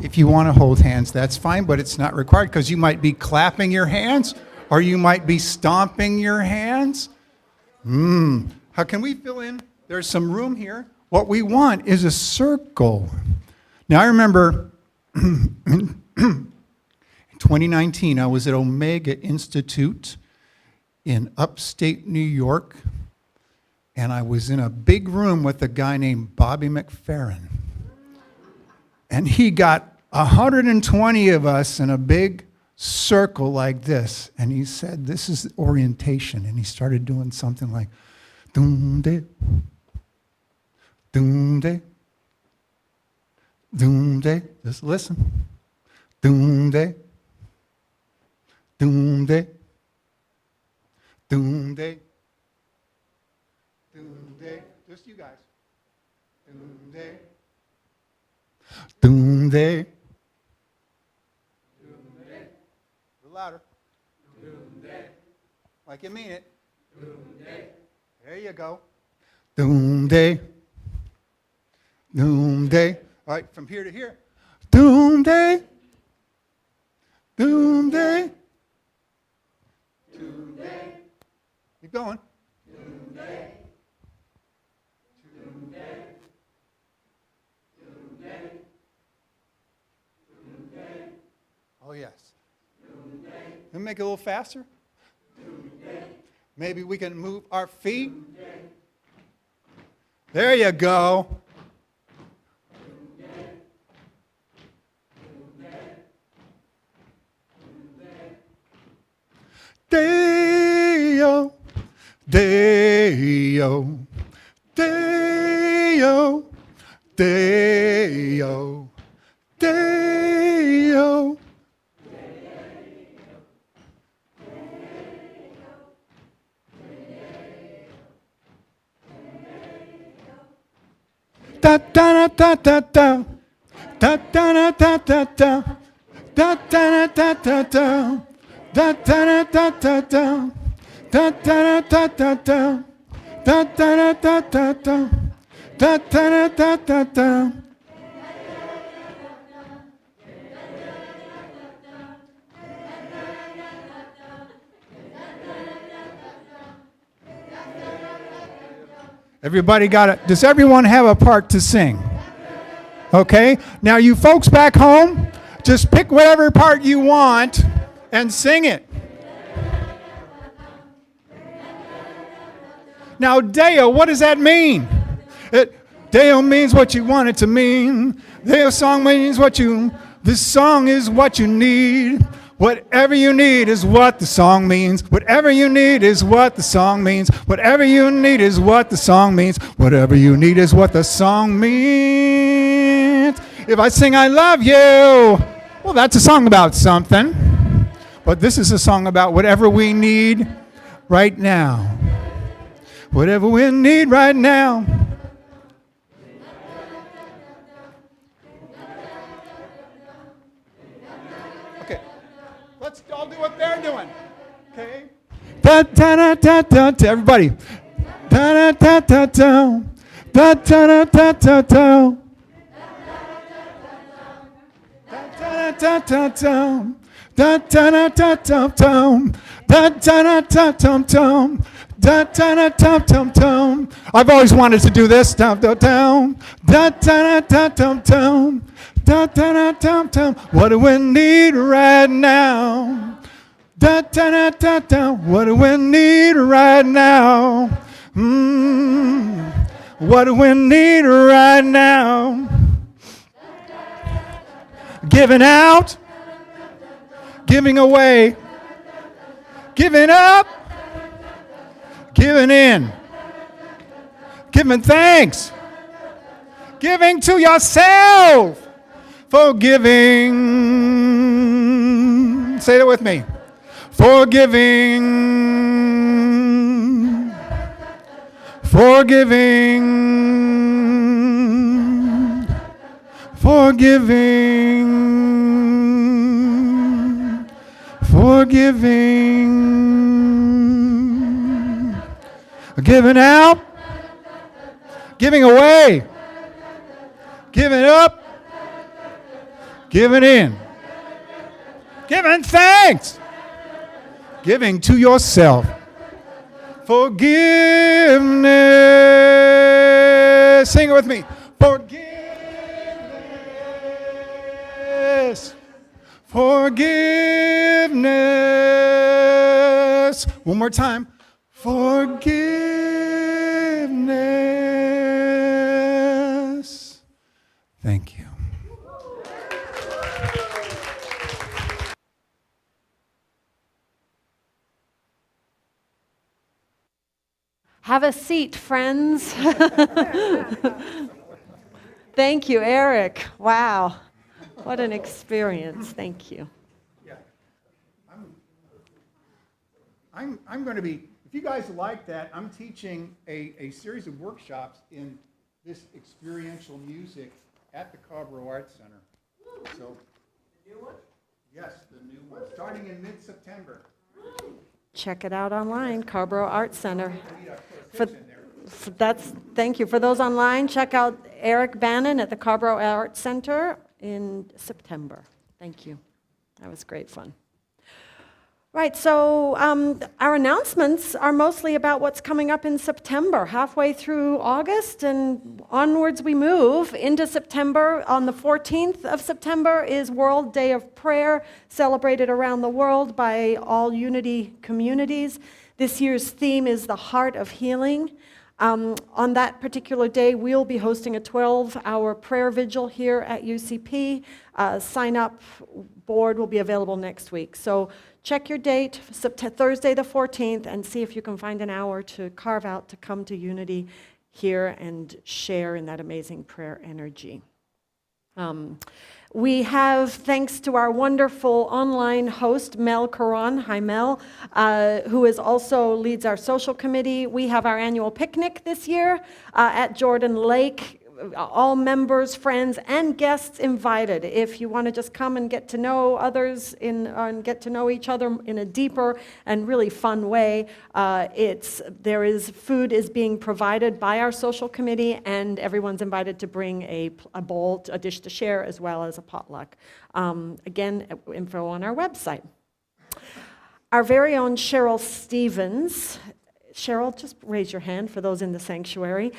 If you want to hold hands, that's fine, but it's not required because you might be clapping your hands or you might be stomping your hands. How can we fill in? There's some room here. What we want is a circle. Now, I remember in 2019, I was at Omega Institute in upstate New York, and I was in a big room with a guy named Bobby McFerrin. And he got 120 of us in a big circle like this. And he said, this is orientation. And he started doing something like, doom-de, doom-de, doom-de. Just listen. Doom-de, doom-de, doom-de, doom-de. Just you guys. Doom-de. Doom-de. Doom-de. A little louder. Doom-de. Like you mean it. Doom-de. There you go. Doom-de. Doom-de. All right, from here to here. Doom-de. Doom-de. Doom-de. Keep going. Doom-de. Doom-de. Oh, yes. Can we make it a little faster? Maybe we can move our feet. There you go. Day-o, day-o, day-o, day-o, day-o. Da da da da da da da da da da da da da da da da Da da da da da da da da da da da da da da da da da da da da. Everybody got it. Does everyone have a part to sing? Okay. Now you folks back home, just pick whatever part you want and sing it. Now, Deo, what does that mean? Deo means what you want it to mean. Deo song means this song is what you need. Whatever you need is what the song means. Whatever you need is what the song means. Whatever you need is what the song means. Whatever you need is what the song means. If I sing I love you, well, that's a song about something. But this is a song about whatever we need right now. Whatever we need right now. Okay, let's all do what they're doing. Okay? Da da da da da da. Everybody. Da da da da da. Da da da da da da. Da da da da. Da da da da da da. Da da da da da da. Da da da da da da. I've always wanted to do this. Da da da da da da da da. Da da da da. What do we need right now? Da da da da da. What do we need right now? What do we need right now? Giving out, giving away, giving up, giving in, giving thanks, giving to yourself, forgiving. Say it with me. Forgiving, forgiving, forgiving, forgiving, giving out, giving away, giving up, giving in, giving thanks, giving to yourself, forgiveness. Sing it with me. Forgiveness. Forgiveness. One more time. Forgiveness. Thank you. Have a seat, friends. Thank you, Eric. Wow. What an experience. Thank you. Yeah. I'm going to be, if you guys like that, I'm teaching a series of workshops in this experiential music at the Carborough Arts Center. So, the new one? Yes, the new one, starting in mid-September. Check it out online, Carborough Arts Center. Thank you. For those online, check out Eric Bannon at the Carborough Arts Center in September. Thank you. That was great fun. Right, so our announcements are mostly about what's coming up in September, halfway through August, and onwards we move into September. On the 14th of September is World Day of Prayer, celebrated around the world by all Unity communities. This year's theme is the Heart of Healing. On that particular day, we'll be hosting a 12-hour prayer vigil here at UCP. Sign-up board will be available next week. So check your date, Thursday the 14th, and see if you can find an hour to carve out to come to Unity here and share in that amazing prayer energy. We have, thanks to our wonderful online host, Mel Caron, hi Mel, who also leads our social committee. We have our annual picnic this year at Jordan Lake, all members, friends, and guests invited. If you want to just come and get to know others and get to know each other in a deeper and really fun way, food is being provided by our social committee, and everyone's invited to bring a bowl, a dish to share, as well as a potluck. Again, info on our website. Our very own Cheryl Stevens, Cheryl, just raise your hand for those in the sanctuary,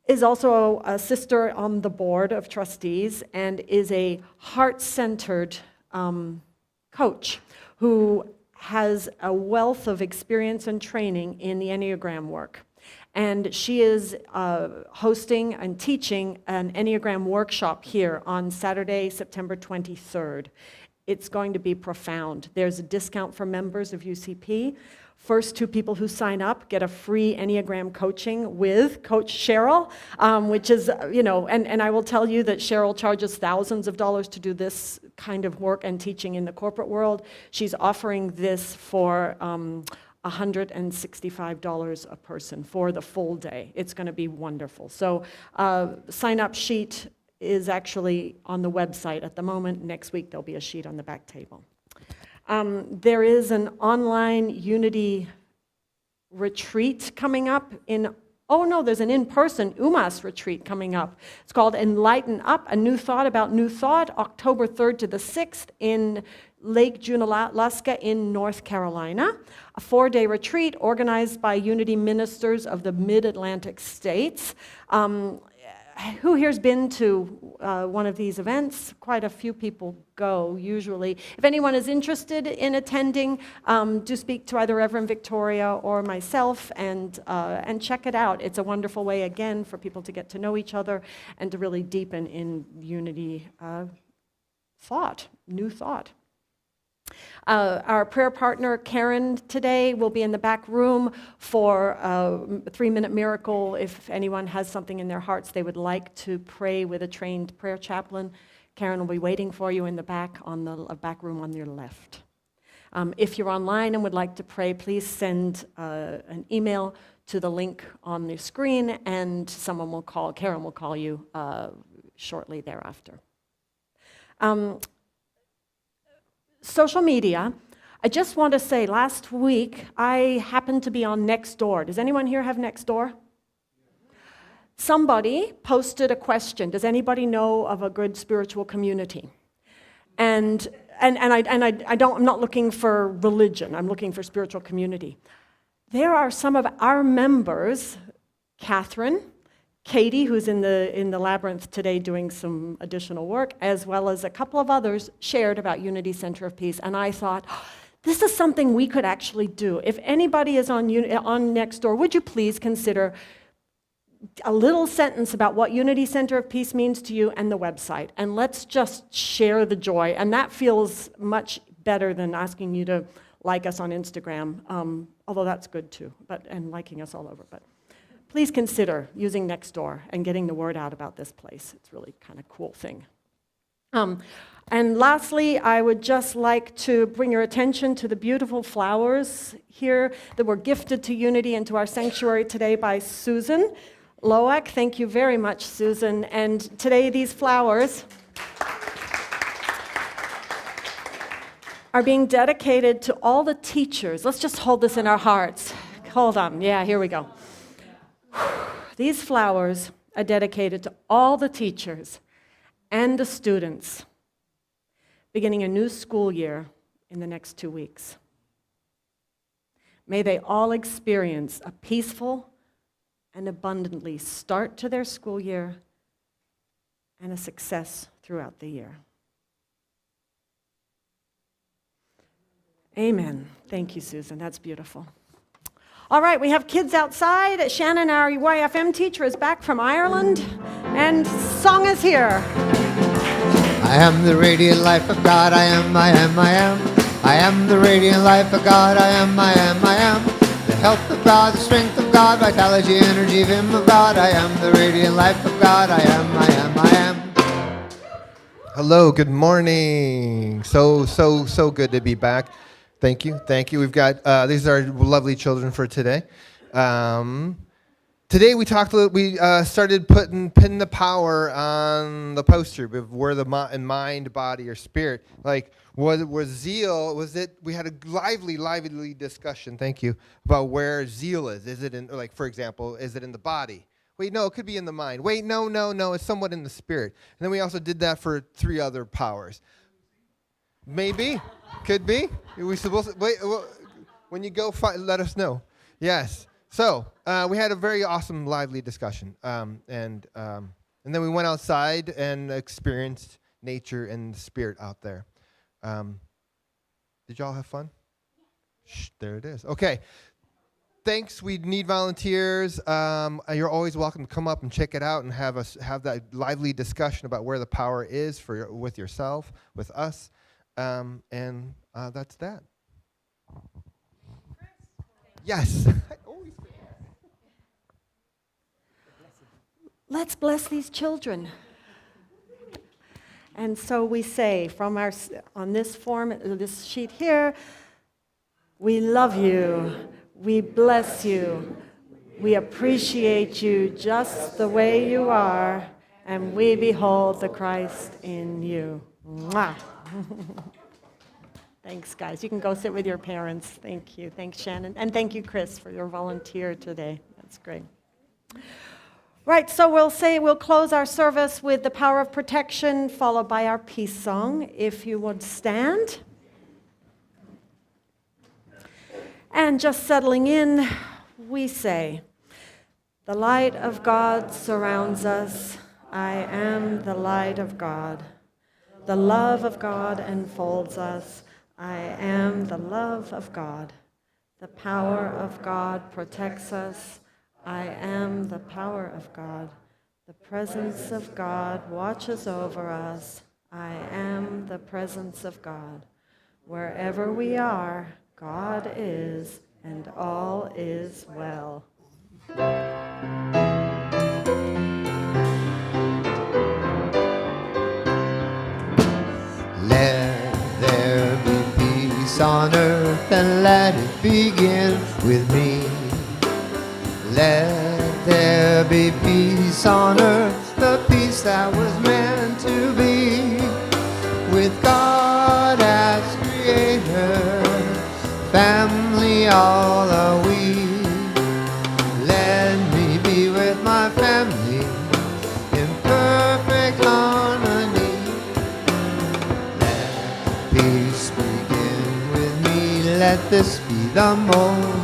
is also a sister on the board of trustees and is a heart-centered coach who has a wealth of experience and training in the Enneagram work. And she is hosting and teaching an Enneagram workshop here on Saturday, September 23rd. It's going to be profound. There's a discount for members of UCP. First 2 people who sign up get a free Enneagram coaching with Coach Cheryl, which is, and I will tell you that Cheryl charges thousands of dollars to do this kind of work and teaching in the corporate world. She's offering this for $165 a person for the full day. It's going to be wonderful. So sign-up sheet is actually on the website at the moment. Next week there'll be a sheet on the back table. There is an online unity retreat coming up there's an in-person UMass retreat coming up. It's called Enlighten Up, a new thought about new thought, October 3rd to the 6th in Lake Junaluska in North Carolina. A 4-day retreat organized by Unity ministers of the Mid-Atlantic states. Who here's been to one of these events? Quite a few people go, usually. If anyone is interested in attending, do speak to either Reverend Victoria or myself and check it out. It's a wonderful way, again, for people to get to know each other and to really deepen in unity thought, new thought. Our prayer partner, Karen, today will be in the back room for a 3-minute miracle. If anyone has something in their hearts they would like to pray with a trained prayer chaplain, Karen will be waiting for you in the back room on your left. If you're online and would like to pray, please send an email to the link on the screen, and Karen will call you shortly thereafter. Social media. I just want to say, last week I happened to be on Nextdoor. Does anyone here have Nextdoor? Somebody posted a question. Does anybody know of a good spiritual community? I'm not looking for religion. I'm looking for spiritual community. There are some of our members, Catherine, Katie, who's in the Labyrinth today doing some additional work, as well as a couple of others, shared about Unity Center of Peace. And I thought, this is something we could actually do. If anybody is on Nextdoor, would you please consider a little sentence about what Unity Center of Peace means to you and the website. And let's just share the joy. And that feels much better than asking you to like us on Instagram, although that's good too, and liking us all over. But please consider using Nextdoor and getting the word out about this place. It's really kind of cool thing. And lastly, I would just like to bring your attention to the beautiful flowers here that were gifted to Unity and to our sanctuary today by Susan Loak. Thank you very much, Susan. And today these flowers are being dedicated to all the teachers. Let's just hold this in our hearts. Hold on. Yeah, here we go. These flowers are dedicated to all the teachers and the students beginning a new school year in the next 2 weeks. May they all experience a peaceful and abundantly start to their school year and a success throughout the year. Amen. Thank you, Susan. That's beautiful. All right, we have kids outside. Shannon, our YFM teacher, is back from Ireland, and song is here. I am the radiant life of God. I am, I am, I am. I am the radiant life of God. I am, I am, I am. The health of God, the strength of God, vitality, energy, vim of God. I am the radiant life of God. I am, I am, I am. Hello, good morning. So good to be back. Thank you. We've got, these are our lovely children for today. Today we talked. We started putting the power on the poster of where the mind, body, or spirit. Like was zeal? Was it? We had a lively discussion. Thank you, about where zeal is. Is it in, like, for example, is it in the body? Wait, no, it could be in the mind. Wait, no, it's somewhat in the spirit. And then we also did that for 3 other powers. Maybe, could be. We supposed to, wait. Well, when you go, let us know. Yes. So we had a very awesome, lively discussion, and then we went outside and experienced nature and the spirit out there. Did y'all have fun? Shh, there it is. Okay. Thanks. We need volunteers. You're always welcome to come up and check it out and have that lively discussion about where the power is with yourself, with us, and that's that. Yes. Let's bless these children. And so we say on this form, this sheet here, we love you, we bless you, we appreciate you just the way you are, and we behold the Christ in you. Mwah. Thanks, guys. You can go sit with your parents. Thank you. Thanks, Shannon. And thank you, Chris, for your volunteer today. That's great. Right, so we'll close our service with the power of protection, followed by our peace song. If you would stand. And just settling in, we say, the light of God surrounds us. I am the light of God. The love of God enfolds us. I am the love of God. The power of God protects us. I am the power of God. The presence of God watches over us. I am the presence of God. Wherever we are, God is, and all is well. Let there be peace on earth, and let it begin with me. Let there be peace on earth, the peace that was meant to be, with God as creator, family all are we. Let me be with my family in perfect harmony. Let peace begin with me, let this be the moment.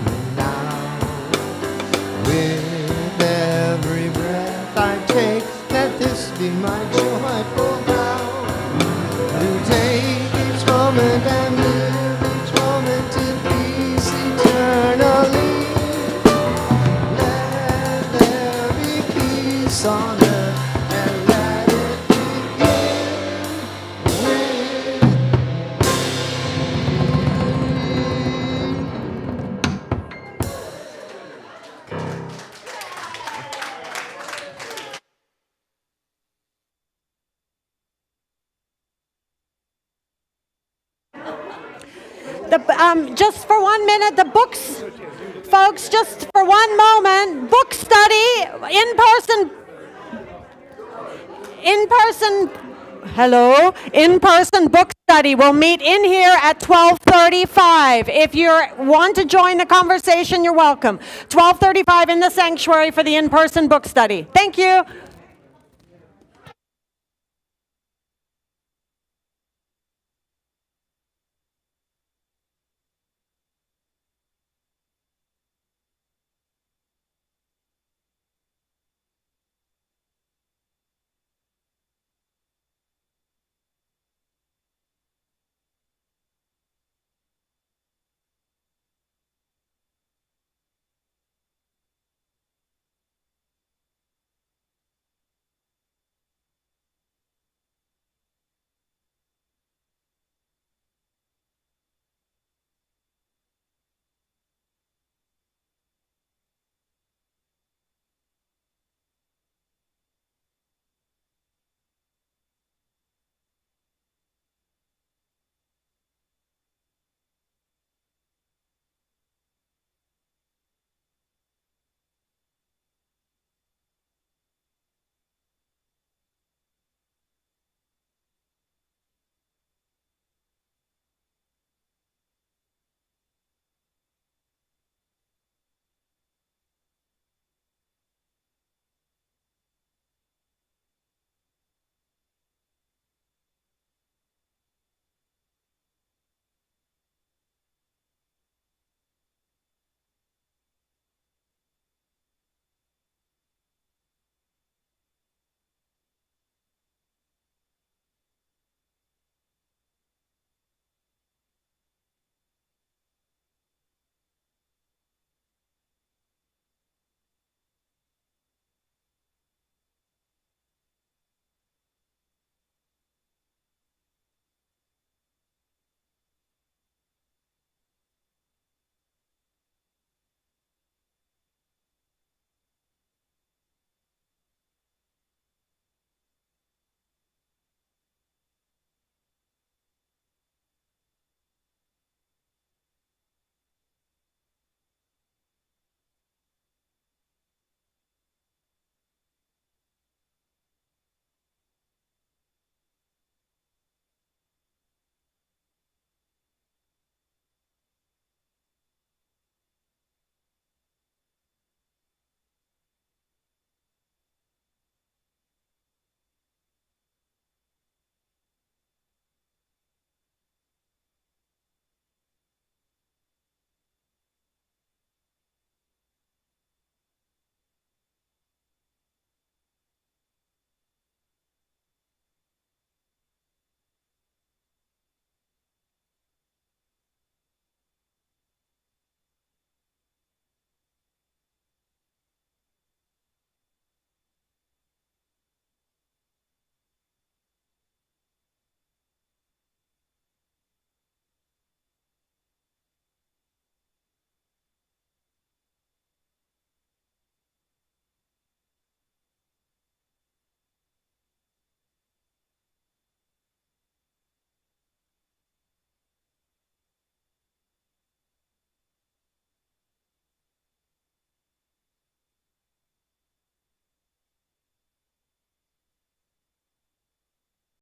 With every breath I take, let this be my joyful vow, to take each moment and live each moment in peace eternally. Let there be peace on earth, and let it begin with Just for 1 minute, the books, folks, just for one moment, book study, in-person book study. We'll meet in here at 12:35. If you want to join the conversation, you're welcome. 12:35 in the sanctuary for the in-person book study. Thank you.